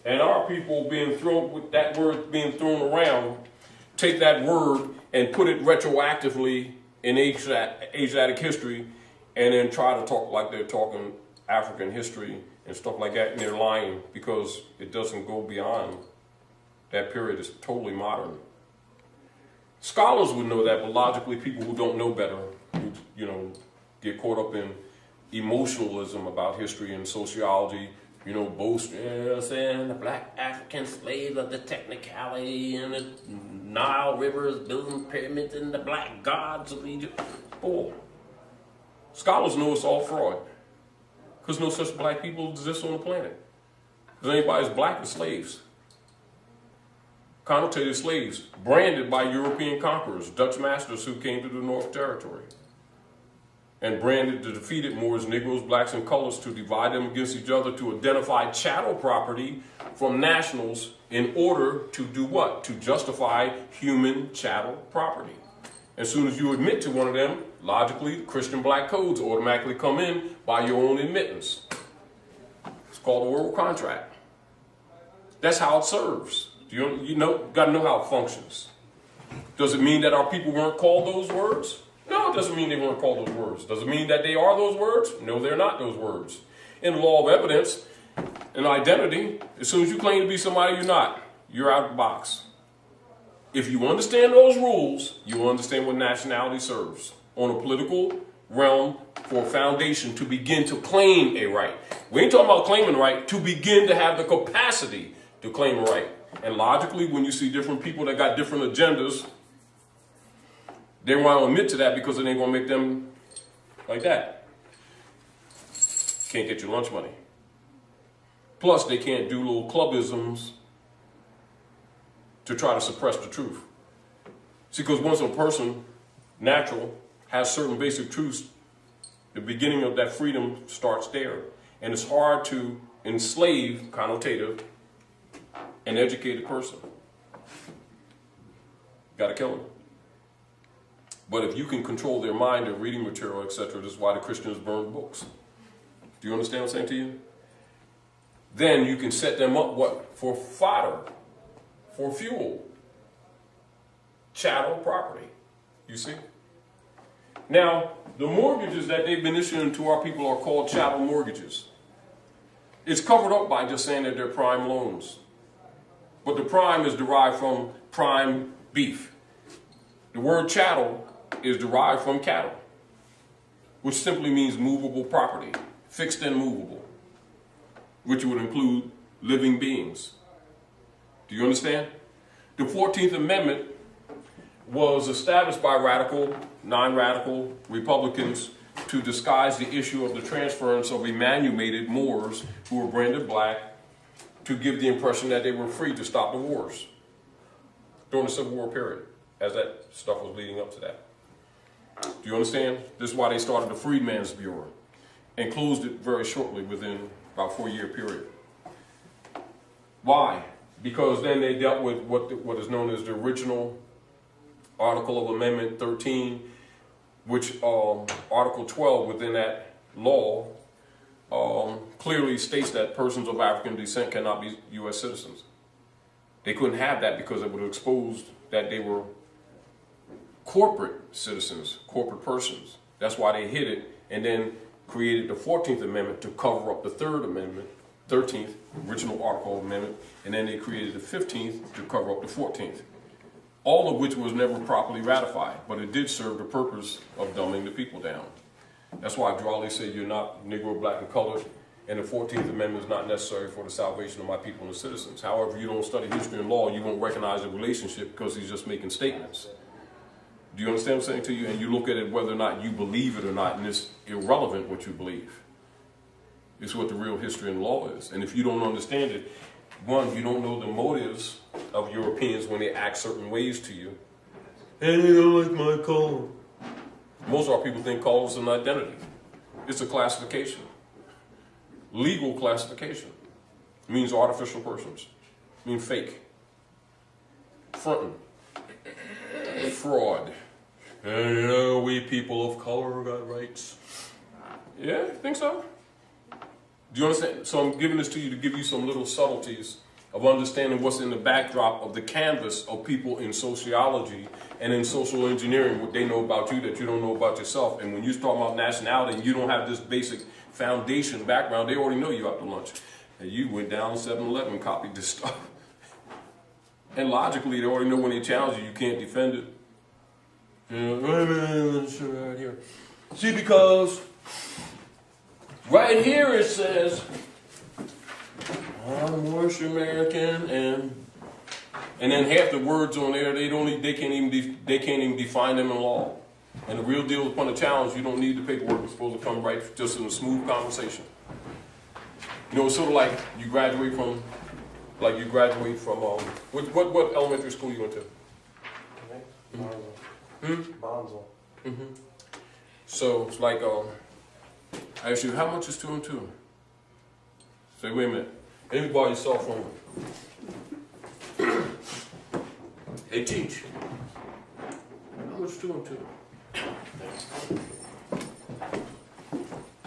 Speaker 1: and our people with that word being thrown around, take that word and put it retroactively in Asiatic history, and then try to talk like they're talking African history and stuff like that, and they're lying because it doesn't go beyond that period. Is totally modern. Scholars would know that, but logically, people who don't know better, who, get caught up in emotionalism about history and sociology, boast, saying the black African slaves of the technicality and the Nile rivers building pyramids and the black gods of Egypt. Boy, scholars know it's all fraud because no such black people exist on the planet. Because anybody's black as slaves. Connotated slaves, branded by European conquerors, Dutch masters who came to the North Territory, and branded the defeated Moors, Negroes, blacks, and colors to divide them against each other, to identify chattel property from nationals in order to do what? To justify human chattel property. As soon as you admit to one of them, logically, Christian black codes automatically come in by your own admittance. It's called a world contract. That's how it serves. Got to know how it functions. Does it mean that our people weren't called those words? No, it doesn't mean they weren't called those words. Does it mean that they are those words? No, they're not those words. In the law of evidence and identity, as soon as you claim to be somebody you're not, you're out of the box. If you understand those rules, you will understand what nationality serves on a political realm for a foundation to begin to claim a right. We ain't talking about claiming a right, to begin to have the capacity to claim a right. And logically, when you see different people that got different agendas, they want to admit to that because it ain't going to make them like that. Can't get your lunch money. Plus, they can't do little clubisms to try to suppress the truth. See, because once a person, natural, has certain basic truths, the beginning of that freedom starts there. And it's hard to enslave, connotative, an educated person. Got to kill them. But if you can control their mind and reading material, etc., this is why the Christians burned books. Do you understand what I'm saying to you? Then you can set them up, what? For fodder, for fuel. Chattel property. You see? Now, the mortgages that they've been issuing to our people are called chattel mortgages. It's covered up by just saying that they're prime loans. But the prime is derived from prime beef. The word chattel is derived from cattle, which simply means movable property, fixed and movable, which would include living beings. Do you understand? The 14th Amendment was established by radical, non-radical Republicans to disguise the issue of the transference of emanumated Moors who were branded black, to give the impression that they were free to stop the wars during the Civil War period, as that stuff was leading up to that. Do you understand? This is why they started the Freedmen's Bureau and closed it very shortly, within about a 4-year period. Why? Because then they dealt with what is known as the original Article of Amendment 13, which Article 12 within that law clearly states that persons of African descent cannot be U.S. citizens. They couldn't have that because it would have exposed that they were corporate citizens, corporate persons. That's why they hid it and then created the 14th Amendment to cover up the 3rd Amendment, 13th, original Article of Amendment, and then they created the 15th to cover up the 14th. All of which was never properly ratified, but it did serve the purpose of dumbing the people down. That's why Drawley said you're not Negro, black, and colored, and the 14th Amendment is not necessary for the salvation of my people and the citizens. However, you don't study history and law, you won't recognize the relationship because he's just making statements. Do you understand what I'm saying to you? And you look at it whether or not you believe it or not, and it's irrelevant what you believe. It's what the real history and law is. And if you don't understand it, one, you don't know the motives of Europeans when they act certain ways to you. And they don't like my color. Most of our people think color is an identity. It's a classification. Legal classification. It means artificial persons. It means fake. Fronting. Fraud. And you know, we people of color got rights. Yeah, think so? Do you understand? So I'm giving this to you to give you some little subtleties of understanding what's in the backdrop of the canvas of people in sociology and in social engineering, what they know about you that you don't know about yourself. And when you talk about nationality and you don't have this basic foundation background, they already know you after lunch. And you went down to 7-Eleven and copied this stuff. And logically, they already know when they challenge you, you can't defend it. You know, right here. See, because right here it says, I'm Moorish American, and then half the words on there they can't even define them in law. And the real deal upon the challenge, you don't need the paperwork. It's supposed to come right just in a smooth conversation. You know, it's sort of like you graduate from what elementary school you went to?
Speaker 2: Bonzel.
Speaker 1: Mm-hmm. So it's like I ask you, how much is 2 and 2? Say, wait a minute. Let me borrow your cell phone. Hey, teach. How much is 2 and 2?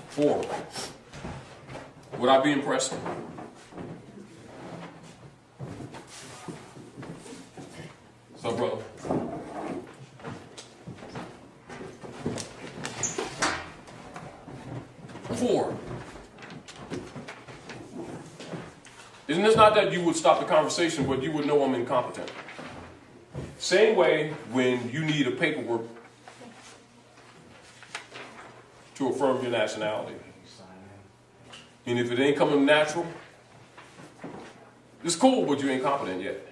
Speaker 1: 4. Would I be impressed? So, brother. Four. Isn't this not that you would stop the conversation, but you would know I'm incompetent? Same way when you need a paperwork to affirm your nationality. And if it ain't coming natural, it's cool, but you ain't competent yet.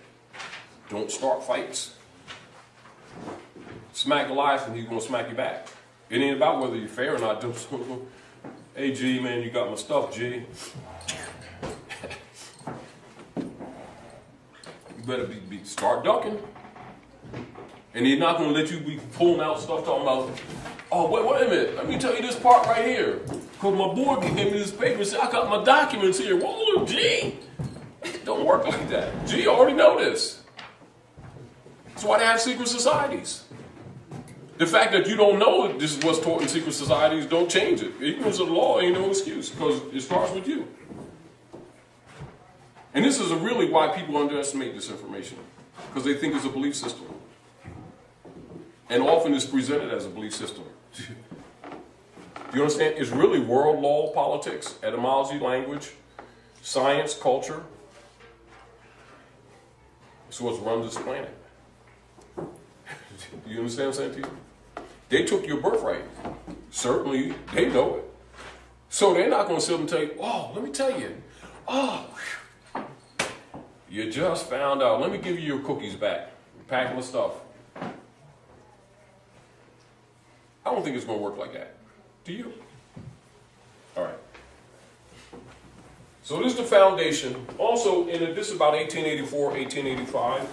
Speaker 1: Don't start fights. Smack Goliath and he's going to smack you back. It ain't about whether you're fair or not. Hey, G, man, you got my stuff, G. You better start ducking. And he's not going to let you be pulling out stuff talking about, oh, wait a minute. Let me tell you this part right here. Because my boy gave me this paper and said, I got my documents here. Whoa, G. Don't work like that. G, you already know this. That's why they have secret societies. The fact that you don't know this is what's taught in secret societies, don't change it. Ignorance of the law ain't no excuse, because it starts with you. And this is really why people underestimate this information, because they think it's a belief system. And often it's presented as a belief system. You understand? It's really world law, politics, etymology, language, science, culture. It's what's run this planet. You understand what I'm saying to you? They took your birthright. Certainly, they know it. So they're not going to sit and tell you, oh, let me tell you. Oh, you just found out. Let me give you your cookies back. Pack of stuff. I don't think it's going to work like that. Do you? All right. So this is the foundation. Also, this is about 1884, 1885.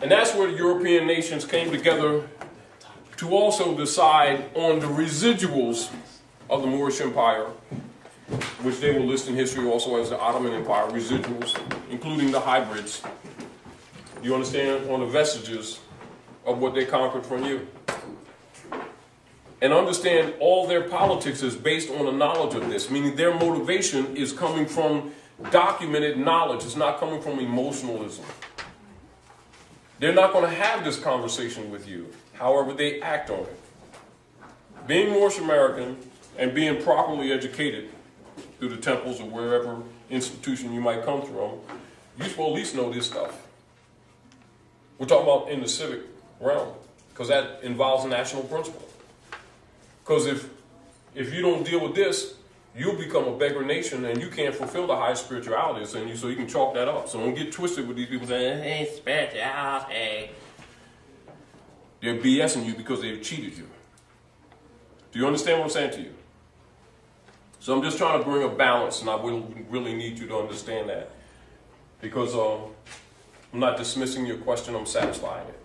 Speaker 1: And that's where the European nations came together to also decide on the residuals of the Moorish Empire, which they will list in history also as the Ottoman Empire, residuals, including the hybrids. You understand? On the vestiges of what they conquered from you. And understand all their politics is based on the knowledge of this, meaning their motivation is coming from documented knowledge. It's not coming from emotionalism. They're not going to have this conversation with you. However, they act on it. Being Moorish American and being properly educated through the temples or wherever institution you might come from, you're supposed to at least know this stuff. We're talking about in the civic realm, because that involves a national principle. Because if you don't deal with this, you'll become a beggar nation and you can't fulfill the high spiritualities in you, so you can chalk that up. So don't get twisted with these people saying, hey, spirituality. They're BSing you because they've cheated you. Do you understand what I'm saying to you? So I'm just trying to bring a balance, and I will really need you to understand that. Because I'm not dismissing your question, I'm satisfying it.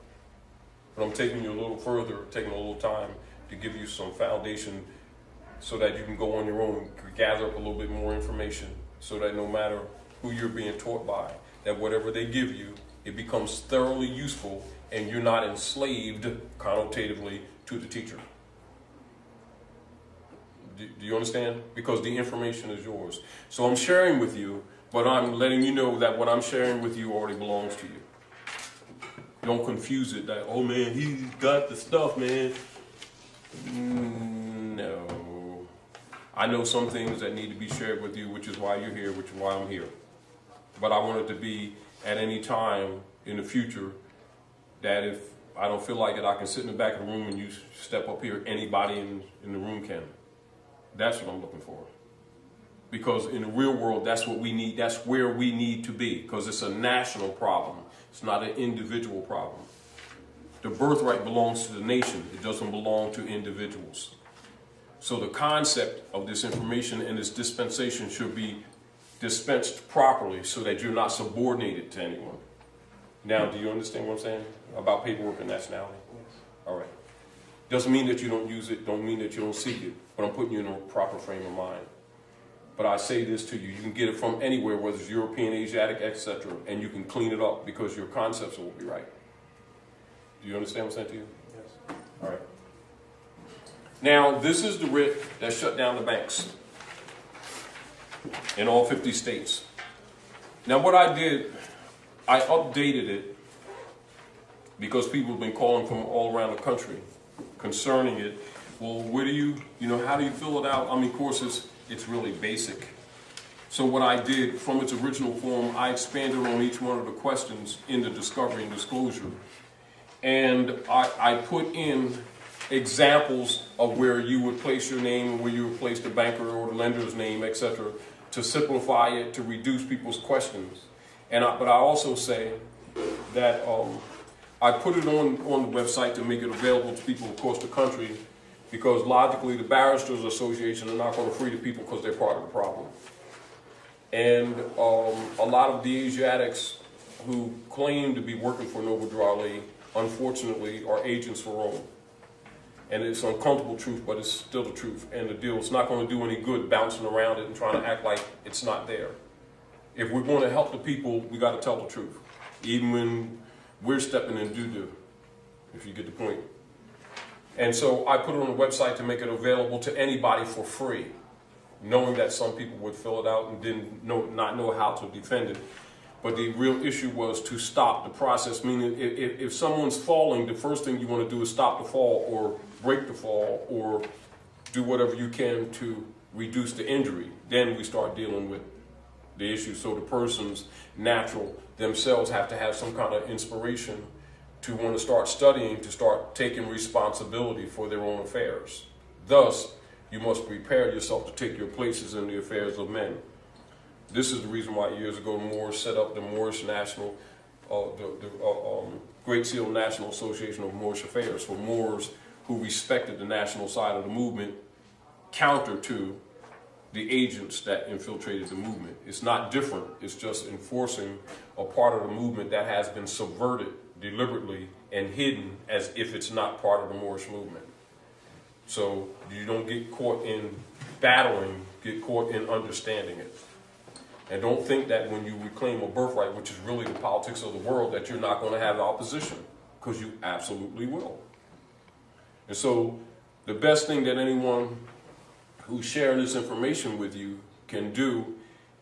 Speaker 1: But I'm taking you a little further, taking a little time to give you some foundation so that you can go on your own, gather up a little bit more information, so that no matter who you're being taught by, that whatever they give you, it becomes thoroughly useful and you're not enslaved connotatively to the teacher. Do you understand? Because the information is yours. So I'm sharing with you, but I'm letting you know that what I'm sharing with you already belongs to you. Don't confuse it that, oh man, he's got the stuff, man. No. I know some things that need to be shared with you, which is why you're here, which is why I'm here. But I want it to be at any time in the future that if I don't feel like it, I can sit in the back of the room and you step up here, anybody in the room can. That's what I'm looking for. Because in the real world, that's what we need. That's where we need to be, because it's a national problem. It's not an individual problem. The birthright belongs to the nation. It doesn't belong to individuals. So the concept of this information and this dispensation should be dispensed properly so that you're not subordinated to anyone. Now, do you understand what I'm saying about paperwork and nationality?
Speaker 2: Yes.
Speaker 1: All right. Doesn't mean that you don't use it, don't mean that you don't seek it, but I'm putting you in a proper frame of mind. But I say this to you, you can get it from anywhere, whether it's European, Asiatic, etc., and you can clean it up because your concepts will be right. Do you understand what I'm saying to you?
Speaker 2: Yes.
Speaker 1: All right. Now, this is the writ that shut down the banks in all 50 states. Now, what I did, I updated it because people have been calling from all around the country concerning it. Well, where do you how do you fill it out? I mean, of course, it's really basic. So what I did, from its original form, I expanded on each one of the questions in the discovery and disclosure. And I put in examples of where you would place your name and where you would place the banker or the lender's name, etc., to simplify it, to reduce people's questions. But I also say that I put it on the website to make it available to people across the country, because logically the Barristers Association are not going to free the people because they're part of the problem. And a lot of the Asiatics who claim to be working for Noble Drawley, unfortunately, are agents for Rome. And it's an uncomfortable truth, but it's still the truth. And the deal, it's not going to do any good bouncing around it and trying to act like it's not there. If we're going to help the people, we got to tell the truth, even when we're stepping in doo-doo, if you get the point. And so I put it on the website to make it available to anybody for free, knowing that some people would fill it out and didn't not know how to defend it. But the real issue was to stop the process, meaning if someone's falling, the first thing you want to do is stop the fall or break the fall or do whatever you can to reduce the injury. Then we start dealing with the issue. So the person's natural themselves have to have some kind of inspiration to want to start studying, to start taking responsibility for their own affairs. Thus, you must prepare yourself to take your places in the affairs of men. This is the reason why years ago Moorish set up the Moorish National, Great Seal National Association of Moorish Affairs, for Moors who respected the national side of the movement, counter to the agents that infiltrated the movement. It's not different, it's just enforcing a part of the movement that has been subverted deliberately and hidden as if it's not part of the Moorish movement. So you don't get caught in battling, get caught in understanding it. And don't think that when you reclaim a birthright, which is really the politics of the world, that you're not going to have opposition, because you absolutely will. And so the best thing that anyone who's sharing this information with you can do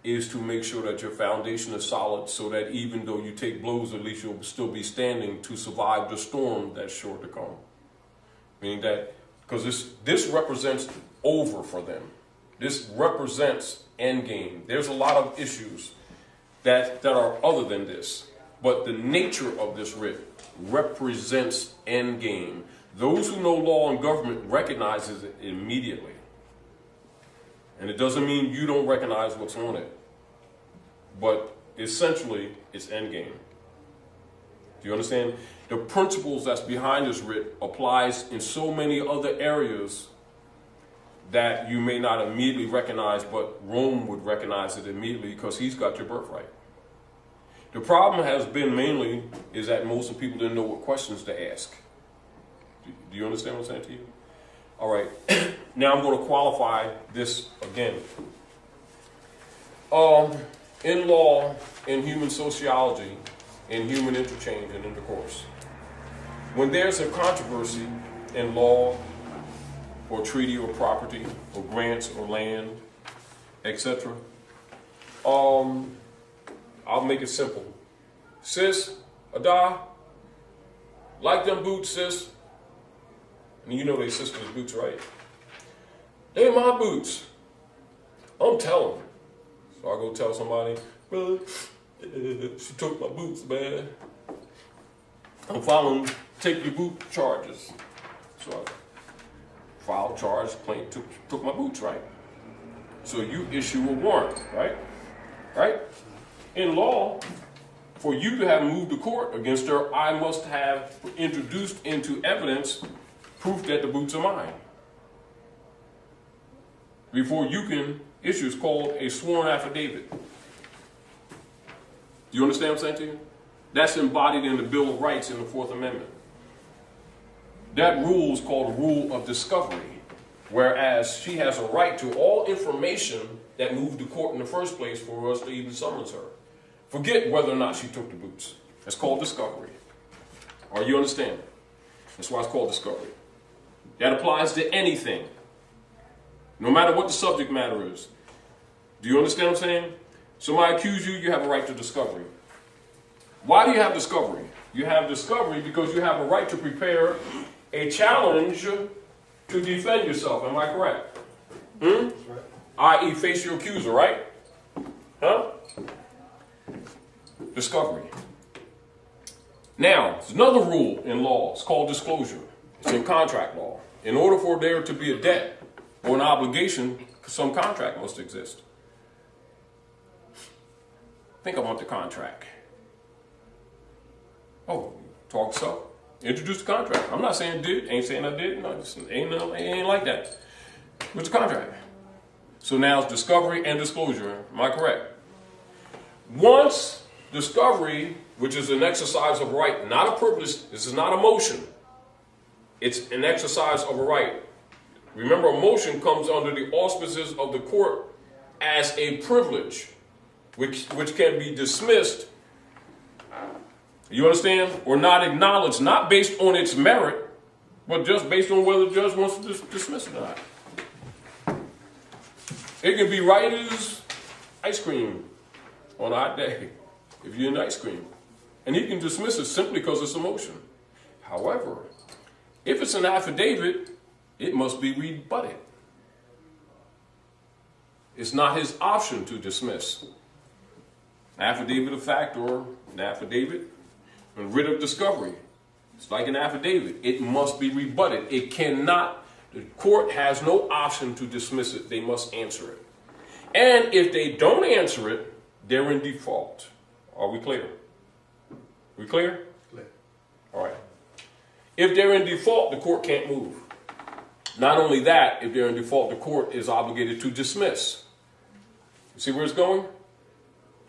Speaker 1: is to make sure that your foundation is solid, so that even though you take blows, at least you'll still be standing to survive the storm that's sure to come. Meaning that, because this represents over for them. This represents endgame. There's a lot of issues that are other than this, But the nature of this writ represents endgame. Those who know law and government recognizes it immediately. And it doesn't mean you don't recognize what's on it. But essentially, it's endgame. Do you understand? The principles that's behind this writ applies in so many other areas that you may not immediately recognize, but Rome would recognize it immediately because he's got your birthright. The problem has been mainly is that most of the people didn't know what questions to ask. Do you understand what I'm saying to you? All right. Now I'm going to qualify this again. In law, in human sociology, in human interchange and intercourse, when there's a controversy in law or treaty or property or grants or land, etc., I'll make it simple. Sis, Ada, like them boots, sis. And you know they sister's boots, right? They're my boots. I'm telling. So I go tell somebody, brother, she took my boots, man. I'm filing take your boot charges. So I filed charge, claim took my boots, right? So you issue a warrant, right? Right? In law, for you to have moved to court against her, I must have introduced into evidence proof that the boots are mine. Before you can issue, it's called a sworn affidavit. Do you understand what I'm saying to you? That's embodied in the Bill of Rights in the Fourth Amendment. That rule is called a rule of discovery, whereas she has a right to all information that moved to court in the first place for us to even summons her. Forget whether or not she took the boots. It's called discovery. Or you understand? That's why it's called discovery. That applies to anything, no matter what the subject matter is. Do you understand what I'm saying? Somebody accuse you, you have a right to discovery. Why do you have discovery? You have discovery because you have a right to prepare a challenge to defend yourself. Am I correct? Right. I.e. face your accuser, right? Huh? Discovery. Now, there's another rule in law. It's called disclosure. It's in contract law. In order for there to be a debt or an obligation, some contract must exist. Think about the contract. Oh, talk so. Introduce the contract. I'm not saying did, ain't saying I did. No, it ain't like that. What's the contract? So now it's discovery and disclosure. Am I correct? Once discovery, which is an exercise of right, not a privilege, this is not a motion. It's an exercise of a right. Remember, a motion comes under the auspices of the court as a privilege, which can be dismissed, you understand, or not acknowledged, not based on its merit, but just based on whether the judge wants to dismiss it or not. It can be right as ice cream on a hot day, if you're in ice cream. And he can dismiss it simply because it's a motion. However, if it's an affidavit, it must be rebutted. It's not his option to dismiss. Affidavit of fact or an affidavit, a writ of discovery. It's like an affidavit. It must be rebutted. It cannot, the court has no option to dismiss it. They must answer it. And if they don't answer it, they're in default. Are we clear? We clear?
Speaker 3: Clear.
Speaker 1: All right. If they're in default, the court can't move. Not only that, if they're in default, the court is obligated to dismiss. You see where it's going?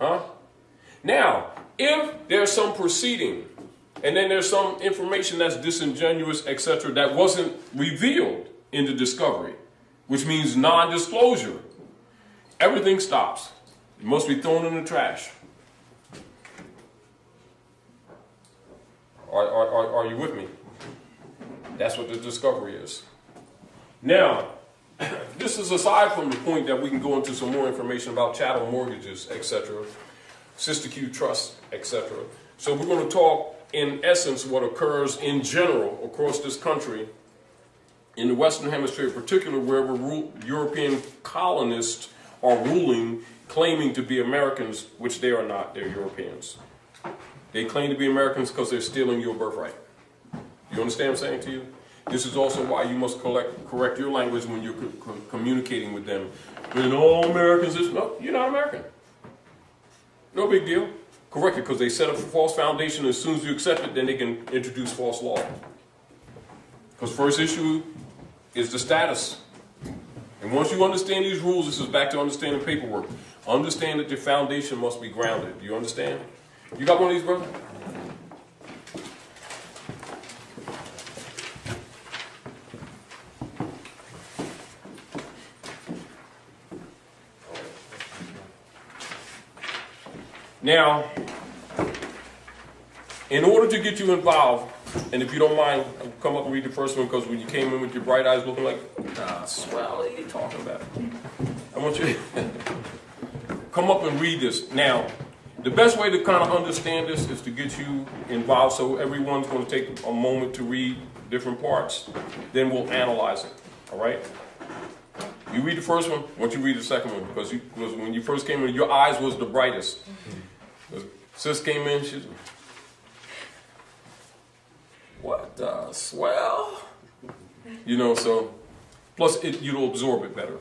Speaker 1: Huh? Now, if there's some proceeding, and then there's some information that's disingenuous, etc., that wasn't revealed in the discovery, which means non-disclosure, everything stops. It must be thrown in the trash. Are you with me? That's what the discovery is. Now, this is aside from the point that we can go into some more information about chattel mortgages, etc., Sister Q trust, etc. So we're going to talk, in essence, what occurs in general across this country, in the Western Hemisphere in particular, wherever European colonists are ruling, claiming to be Americans, which they are not. They're Europeans. They claim to be Americans because they're stealing your birthright. You understand what I'm saying to you? This is also why you must correct your language when you're communicating with them. When all Americans is, no, you're not American. No big deal. Correct it, because they set up a false foundation. As soon as you accept it, then they can introduce false law. Because first issue is the status. And once you understand these rules, this is back to understanding paperwork. Understand that your foundation must be grounded. Do you understand? You got one of these, brother? Now, in order to get you involved, and if you don't mind, come up and read the first one, because when you came in with your bright eyes looking like, swell, what are you talking about? I want you to come up and read this. Now, the best way to kind of understand this is to get you involved, so everyone's going to take a moment to read different parts. Then we'll analyze it, all right? You read the first one, once you read the second one, because when you first came in, your eyes was the brightest. Sis came in, she's, what the swell? You know, so, plus you'll absorb it better.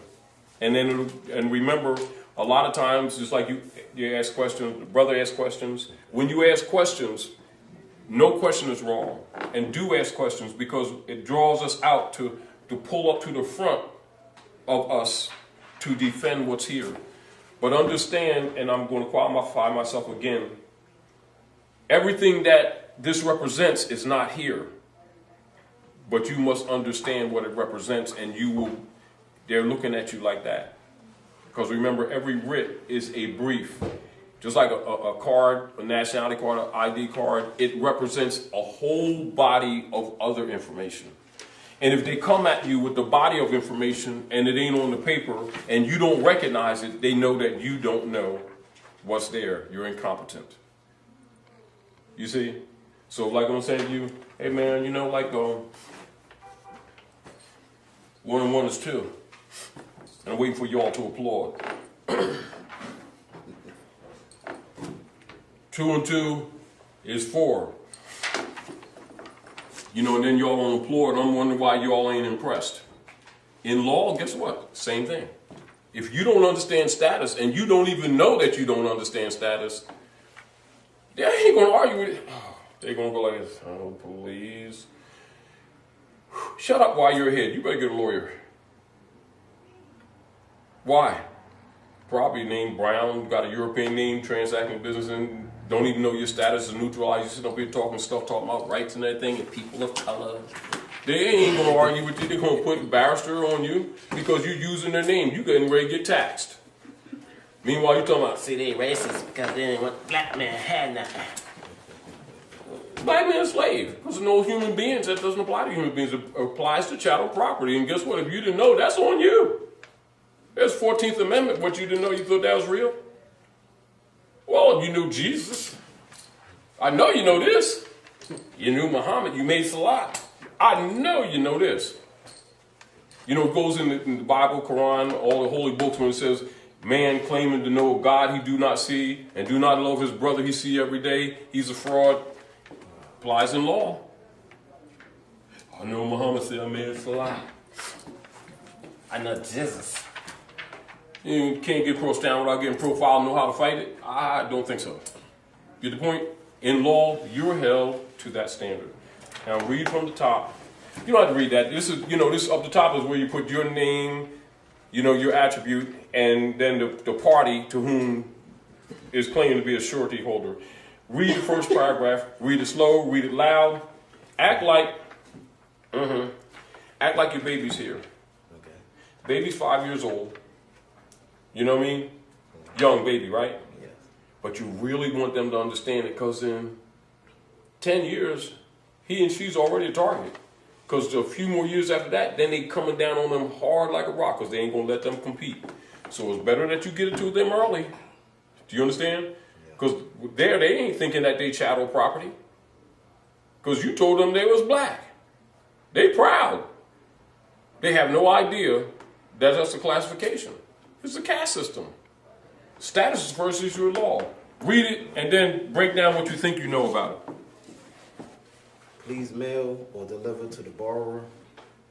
Speaker 1: And then, and remember, a lot of times, just like you ask questions, the brother asks questions. When you ask questions, no question is wrong. And do ask questions, because it draws us out to pull up to the front of us to defend what's here. But understand, and I'm going to qualify myself again, everything that this represents is not here. But you must understand what it represents, and they're looking at you like that. Because remember, every writ is a brief. Just like a card, a nationality card, an ID card, it represents a whole body of other information. And if they come at you with the body of information and it ain't on the paper and you don't recognize it, they know that you don't know what's there. You're incompetent. You see? So like I'm saying to you, hey man, you know, like 1 and 1 is 2. And I'm waiting for y'all to applaud. 2 and 2 is 4. You know, and then y'all don't applaud. I'm wondering why y'all ain't impressed. In law, guess what? Same thing. If you don't understand status, and you don't even know that you don't understand status, they ain't going to argue with it. They're going to go like this, oh, please. Shut up while you're ahead. You better get a lawyer. Why? Probably named Brown, got a European name, transacting business, and don't even know your status is neutralized. You sit up here talking about rights and everything, and people of color. They ain't going to argue with you. They're going to put barrister on you because you're using their name. You getting ready to get taxed. Meanwhile, you're talking about, see, they racist because they didn't want black man had nothing. Black man is slave. Because no human beings, that doesn't apply to human beings. It applies to chattel property. And guess what? If you didn't know, that's on you. There's 14th Amendment. What, you didn't know? You thought that was real? Well, you knew Jesus. I know you know this. You knew Muhammad. You made Salat. I know you know this. You know, it goes in the Bible, Quran, all the holy books when it says, man claiming to know a God he do not see and do not love his brother he see every day, he's a fraud. Applies in law. I know Muhammad said I made Salat. I know Jesus. You can't get crossed down without getting profiled, know how to fight it? I don't think so. Get the point? In law, you're held to that standard. Now read from the top. You don't have to read that. This is, you know, this up the top is where you put your name, you know, your attribute, and then the party to whom is claiming to be a surety holder. Read the first paragraph. Read it slow. Read it loud. Act like your baby's here.
Speaker 2: Okay.
Speaker 1: Baby's 5 years old. You know what I mean? Young baby, right?
Speaker 2: Yes.
Speaker 1: But you really want them to understand it, because in 10 years, he and she's already a target. Because a few more years after that, then they coming down on them hard like a rock, because they ain't going to let them compete. So it's better that you get it to them early. Do you understand? Because they ain't thinking that they chattel property. Because you told them they was black. They proud. They have no idea that that's a classification. It's a caste system. Status is the first issue of law. Read it and then break down what you think you know about it.
Speaker 4: Please mail or deliver to the borrower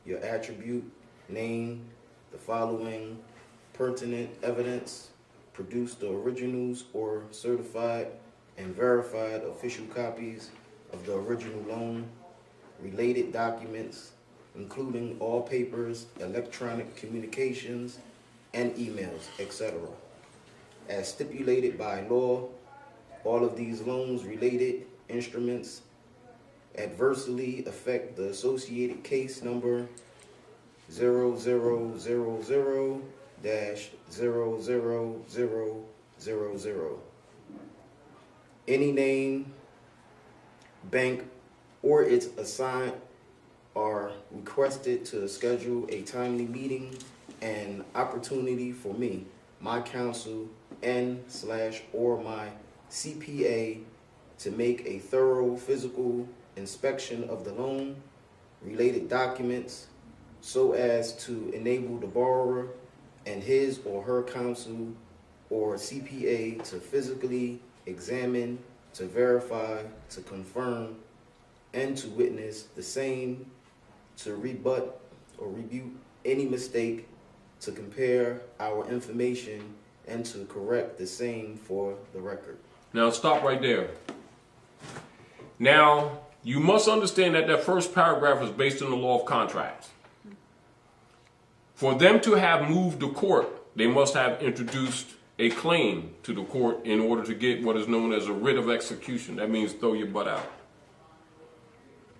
Speaker 4: your attribute, name, the following pertinent evidence, produce the originals or certified and verified official copies of the original loan, related documents, including all papers, electronic communications, and emails, etc. As stipulated by law, all of these loans-related instruments adversely affect the associated case number 0000-00000. Any name, bank, or its assigned are requested to schedule a timely meeting and opportunity for me, my counsel, and/or my CPA to make a thorough physical inspection of the loan, related documents, so as to enable the borrower and his or her counsel or CPA to physically examine, to verify, to confirm, and to witness the same, to rebut or rebuke any mistake, to compare our information, and to correct the same for the record.
Speaker 1: Now stop right there. Now, you must understand that that first paragraph is based on the law of contracts. For them to have moved to court, they must have introduced a claim to the court in order to get what is known as a writ of execution. That means throw your butt out.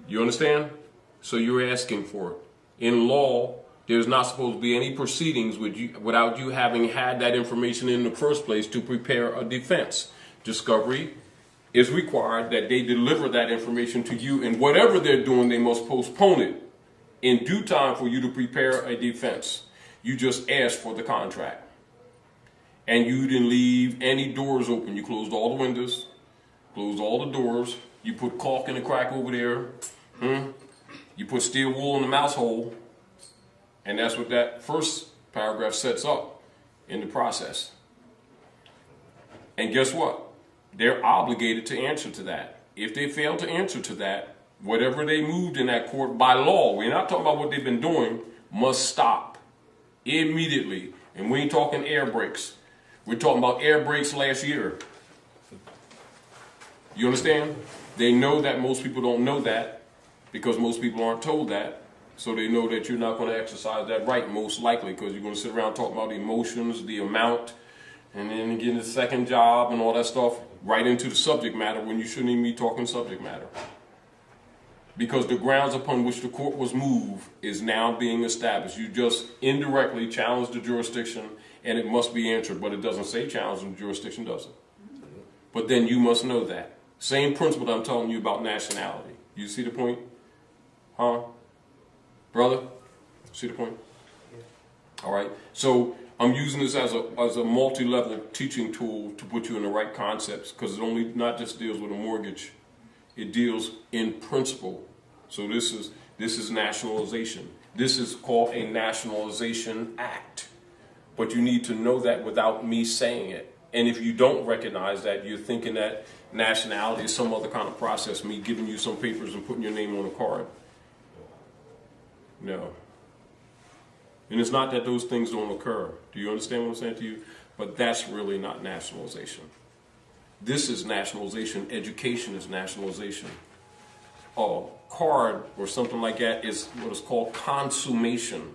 Speaker 1: You understand? So you're asking for it. In law, there's not supposed to be any proceedings without you having had that information in the first place to prepare a defense. Discovery is required that they deliver that information to you, and whatever they're doing, they must postpone it in due time for you to prepare a defense. You just asked for the contract. And you didn't leave any doors open. You closed all the windows, closed all the doors. You put caulk in the crack over there. You put steel wool in the mouse hole. And that's what that first paragraph sets up in the process. And guess what? They're obligated to answer to that. If they fail to answer to that, whatever they moved in that court by law, we're not talking about what they've been doing, must stop immediately. And we ain't talking air brakes. We're talking about air brakes last year. You understand? They know that most people don't know that because most people aren't told that. So they know that you're not going to exercise that right, most likely, because you're going to sit around talking about emotions, the amount, and then getting a second job and all that stuff right into the subject matter when you shouldn't even be talking subject matter. Because the grounds upon which the court was moved is now being established. You just indirectly challenge the jurisdiction and it must be answered, but it doesn't say challenge the jurisdiction, does it? But then you must know that. Same principle that I'm telling you about nationality. You see the point? Huh? Brother? See the point? All right. So I'm using this as a multi-level teaching tool to put you in the right concepts, because it only not just deals with a mortgage. It deals in principle. So this is nationalization. This is called a nationalization act. But you need to know that without me saying it. And if you don't recognize that, you're thinking that nationality is some other kind of process, me giving you some papers and putting your name on a card. No. And it's not that those things don't occur. Do you understand what I'm saying to you? But that's really not nationalization. This is nationalization. Education is nationalization. A card or something like that is what is called consummation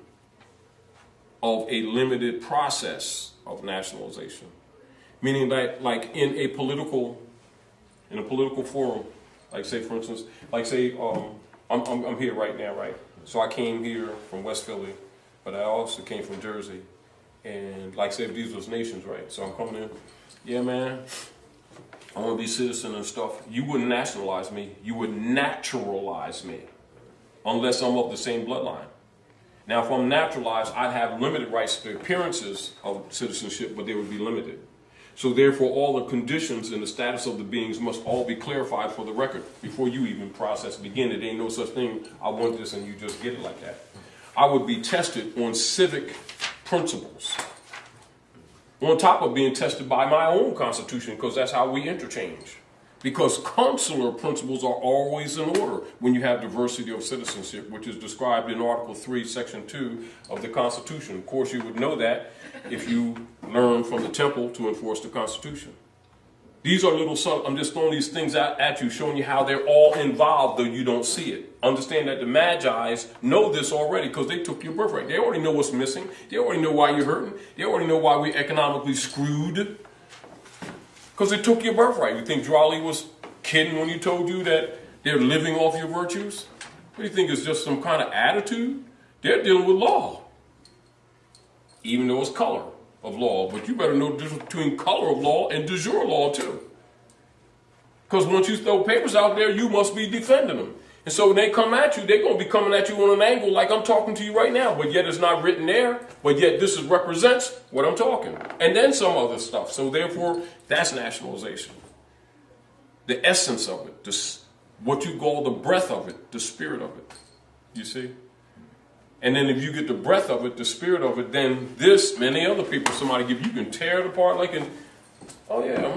Speaker 1: of a limited process of nationalization. Meaning that, like in a political forum, like say, for instance, like say, I'm here right now, right? So I came here from West Philly, but I also came from Jersey. And like say, if these was nations, right? So I'm coming in, yeah, man, I want to be citizen and stuff. You wouldn't nationalize me. You would naturalize me unless I'm of the same bloodline. Now, if I'm naturalized, I'd have limited rights to the appearances of citizenship, but they would be limited. So therefore, all the conditions and the status of the beings must all be clarified for the record before you even begin. There ain't no such thing, I want this and you just get it like that. I would be tested on civic principles. on top of being tested by my own Constitution, because that's how we interchange. Because consular principles are always in order when you have diversity of citizenship, which is described in Article 3, Section 2 of the Constitution. Of course, you would know that if you learn from the temple to enforce the Constitution. These are little, I'm just throwing these things out at you, showing you how they're all involved, though you don't see it. Understand that the Magi's know this already because they took your birthright. They already know what's missing. They already know why you're hurting. They already know why we're economically screwed. Because they took your birthright. You think Drawley was kidding when he told you that they're living off your virtues? What do you think is just some kind of attitude? They're dealing with law. Even though it's color of law. But you better know the difference between color of law and de jure law too. Because once you throw papers out there, you must be defending them. And so when they come at you, they're going to be coming at you on an angle like I'm talking to you right now. But yet it's not written there. But yet this represents what I'm talking. And then some other stuff. So therefore, that's nationalization. The essence of it. What you call the breath of it. The spirit of it. You see? And then if you get the breath of it, the spirit of it, then this, many other people, somebody give you can tear it apart like in, oh yeah,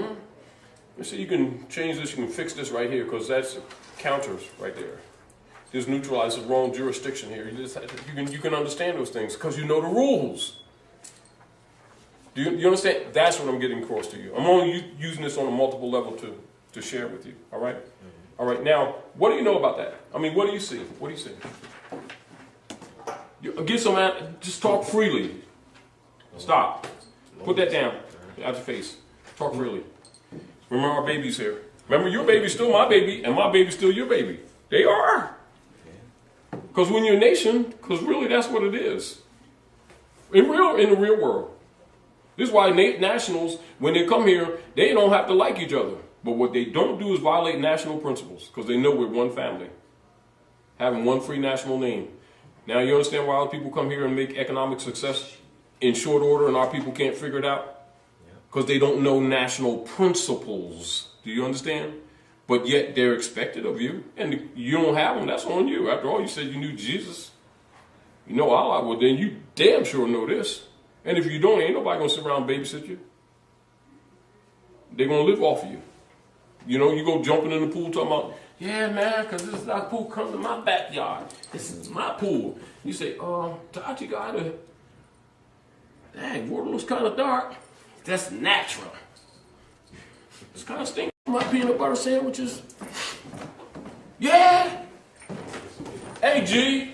Speaker 1: you see, you can change this, you can fix this right here, because that's counters right there. Just neutralize the wrong jurisdiction here. You can understand those things because you know the rules. Do you understand? That's what I'm getting across to you. I'm only using this on a multiple level to share with you. All right? Mm-hmm. All right. Now, what do you know about that? I mean, what do you see? What do you see? Get some out. Just talk freely. Stop. Put that down out your face. Talk freely. Remember our babies here. Remember, your baby's still my baby, and my baby's still your baby. They are. Because when you're a nation, because really that's what it is. In the real world. This is why nationals, when they come here, they don't have to like each other. But what they don't do is violate national principles, because they know we're one family. Having one free national name. Now you understand why other people come here and make economic success in short order and our people can't figure it out? Because they don't know national principles. Do you understand? But yet they're expected of you. And you don't have them, that's on you. After all, you said you knew Jesus. You know Allah, well then you damn sure know this. And if you don't, ain't nobody going to sit around and babysit you. They're going to live off of you. You know, you go jumping in the pool talking about, yeah, man, because this is our pool comes to my backyard. This is my pool. You say, Taj, you got it. Dang, water looks kind of dark. That's natural. It's kind of stinky. My peanut butter sandwiches. Yeah. Hey, G.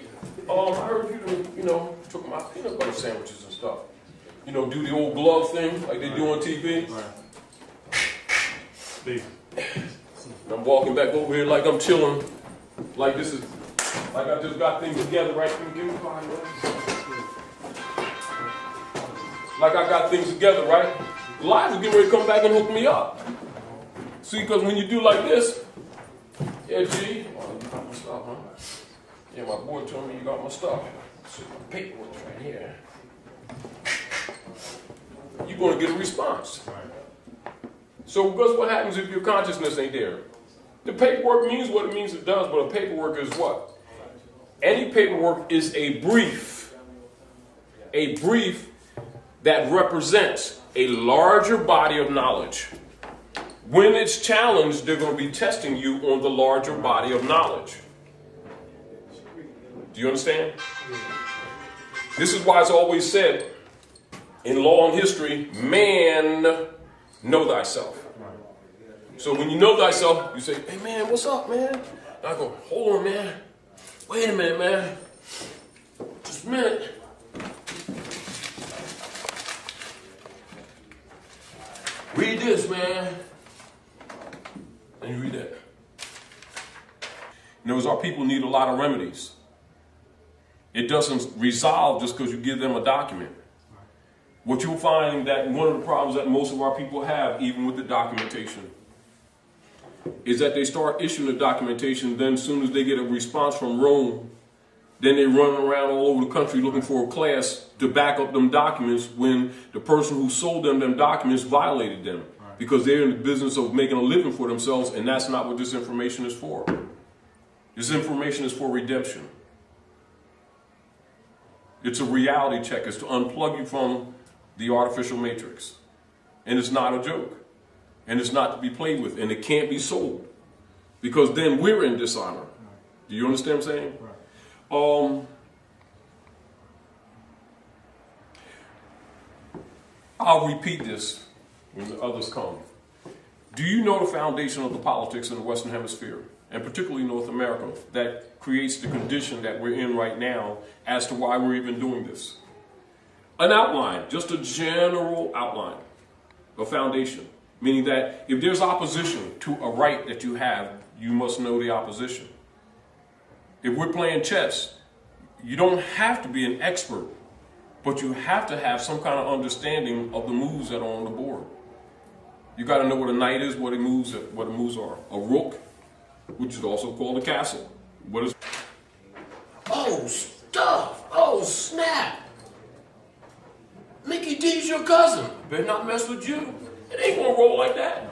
Speaker 1: I heard you took my peanut butter sandwiches and stuff. You know, do the old glove thing like they do on TV.
Speaker 3: Steve.
Speaker 1: And I'm walking back over here like I'm chilling. Like this is, like I just got things together right from you. Like I got things together, right? Live is getting ready to come back and hook me up. See, because when you do like this, yeah, G, you got my stuff, huh? Yeah, my boy told me you got my stuff. See, my paperwork's right here. You're going to get a response. So guess what happens if your consciousness ain't there? The paperwork means what it means it does, but a paperwork is what? Any paperwork is a brief. A brief that represents a larger body of knowledge. When it's challenged, they're going to be testing you on the larger body of knowledge. Do you understand? This is why it's always said in law and history, man, know thyself. So when you know thyself, you say, hey man, what's up, man? And I go, hold on, man. Wait a minute, man. Just a minute. Read this, man. And you read that. In other words, our people need a lot of remedies. It doesn't resolve just because you give them a document. What you'll find that one of the problems that most of our people have, even with the documentation, is that they start issuing the documentation, then as soon as they get a response from Rome, then they run around all over the country looking for a class to back up them documents when the person who sold them documents violated them. Because they're in the business of making a living for themselves, and that's not what this information is for. This information is for redemption. It's a reality check. It's to unplug you from the artificial matrix. And it's not a joke. And it's not to be played with. And it can't be sold. Because then we're in dishonor. Do you understand what I'm saying? Right. I'll repeat this when the others come. Do you know the foundation of the politics in the Western Hemisphere, and particularly North America, that creates the condition that we're in right now as to why we're even doing this? An outline, just a general outline, a foundation, meaning that if there's opposition to a right that you have, you must know the opposition. If we're playing chess, you don't have to be an expert, but you have to have some kind of understanding of the moves that are on the board. You got to know what a knight is, what the moves are. A rook, which is also called a castle. What is? Oh, stuff! Oh, snap! Mickey D's your cousin. Better not mess with you. It ain't gonna roll like that.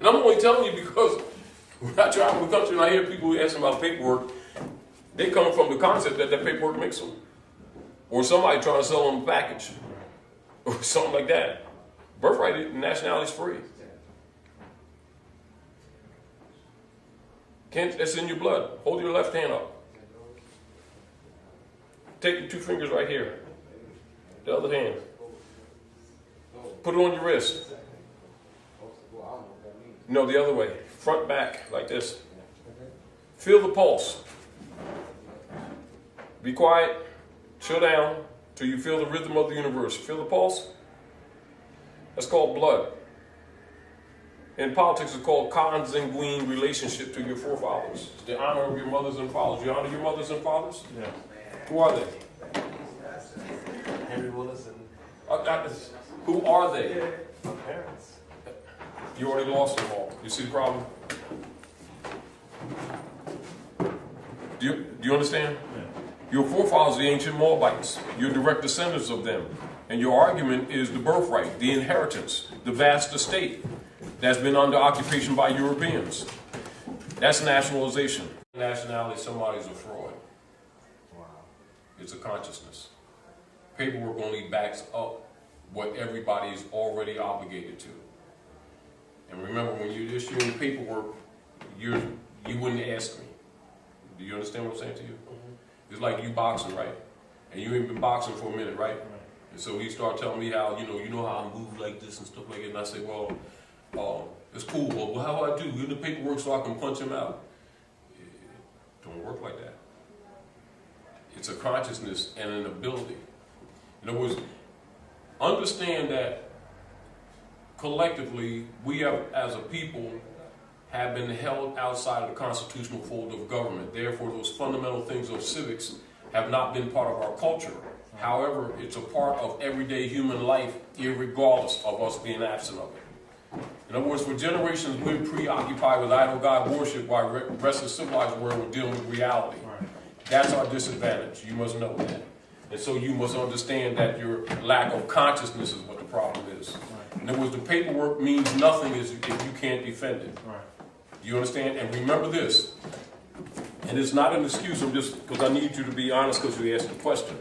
Speaker 1: And I'm only telling you because when I travel the country and I hear people asking about paperwork, they come from the concept that that paperwork makes them. Or somebody trying to sell them a package. Or something like that. Birthright nationality is free. It's in your blood. Hold your left hand up. Take your 2 fingers right here. The other hand. Put it on your wrist. No, the other way. Front, back, like this. Feel the pulse. Be quiet. Chill down till you feel the rhythm of the universe. Feel the pulse? That's called blood. In politics, it's called consanguine relationship to your forefathers. It's the honor of your mothers and fathers. You honor your mothers and fathers?
Speaker 2: Yeah.
Speaker 1: Who are they?
Speaker 2: Henry Willis and
Speaker 1: who are they?
Speaker 2: my parents.
Speaker 1: You already lost them all. You see the problem? Do you understand?
Speaker 2: Yeah.
Speaker 1: Your forefathers are the ancient Moabites. You're direct descendants of them. And your argument is the birthright, the inheritance, the vast estate that's been under occupation by Europeans. That's nationalization. Nationality, somebody's a fraud.
Speaker 2: Wow.
Speaker 1: It's a consciousness. Paperwork only backs up what everybody is already obligated to. And remember, when you're issuing paperwork, you wouldn't ask me. Do you understand what I'm saying to you? Mm-hmm. It's like you boxing, right? And you ain't been boxing for a minute, right? And so he started telling me how, you know how I move like this and stuff like that. And I say, well, it's cool. Well, how do I do? Give the paperwork so I can punch him out. It don't work like that. It's a consciousness and an ability. In other words, understand that collectively, we have, as a people, have been held outside of the constitutional fold of government. Therefore, those fundamental things of civics have not been part of our culture. However, it's a part of everyday human life, irregardless of us being absent of it. In other words, for generations, we've been preoccupied with idol God worship while the rest of the civilized world were dealing with reality. That's our disadvantage. You must know that. And so you must understand that your lack of consciousness is what the problem is. In other words, the paperwork means nothing if you can't defend it. Do you understand? And remember this, and it's not an excuse, I'm just, because I need you to be honest because you asked the question.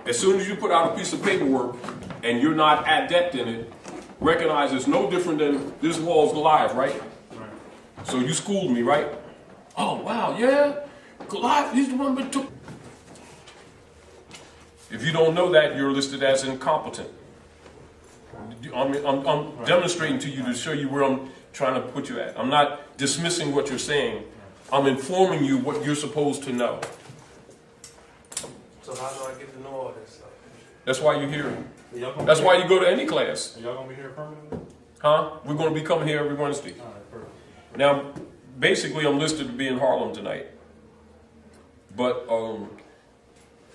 Speaker 1: As soon as you put out a piece of paperwork and you're not adept in it, recognize it's no different than this wall's Goliath, right? So you schooled me, right? Oh, wow, yeah? Goliath, he's the one that took. If you don't know that, you're listed as incompetent. I'm demonstrating to you to show you where I'm trying to put you at. I'm not dismissing what you're saying. I'm informing you what you're supposed to know.
Speaker 2: So how do I get to know all this stuff?
Speaker 1: That's why you're here. That's why you go to any class.
Speaker 3: Are y'all gonna be here permanently?
Speaker 1: Huh? We're going to be coming here every Wednesday.
Speaker 3: All right, perfect.
Speaker 1: Now, basically, I'm listed to be in Harlem tonight. But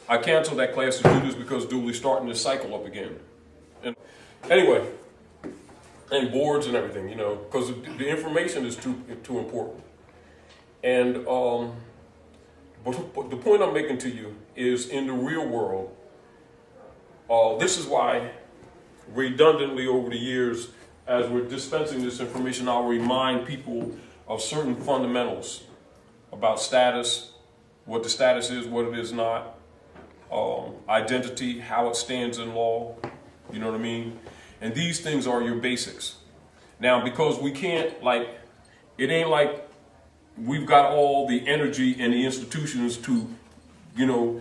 Speaker 1: I canceled that class to do this because Dooley's starting this cycle up again. And anyway, and boards and everything, because the information is too important. And but the point I'm making to you is, in the real world, this is why redundantly over the years, as we're dispensing this information, I'll remind people of certain fundamentals about status, what the status is, what it is not, identity, how it stands in law, you know what I mean? And these things are your basics. Now, because we can't, like, it ain't like we've got all the energy and the institutions to, you know,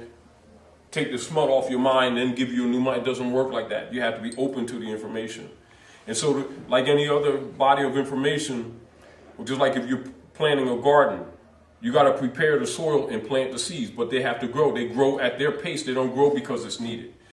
Speaker 1: take the smut off your mind and give you a new mind. It doesn't work like that. You have to be open to the information. And so, like any other body of information, just like if you're planting a garden, you got to prepare the soil and plant the seeds, but they have to grow. They grow at their pace. They don't grow because it's needed.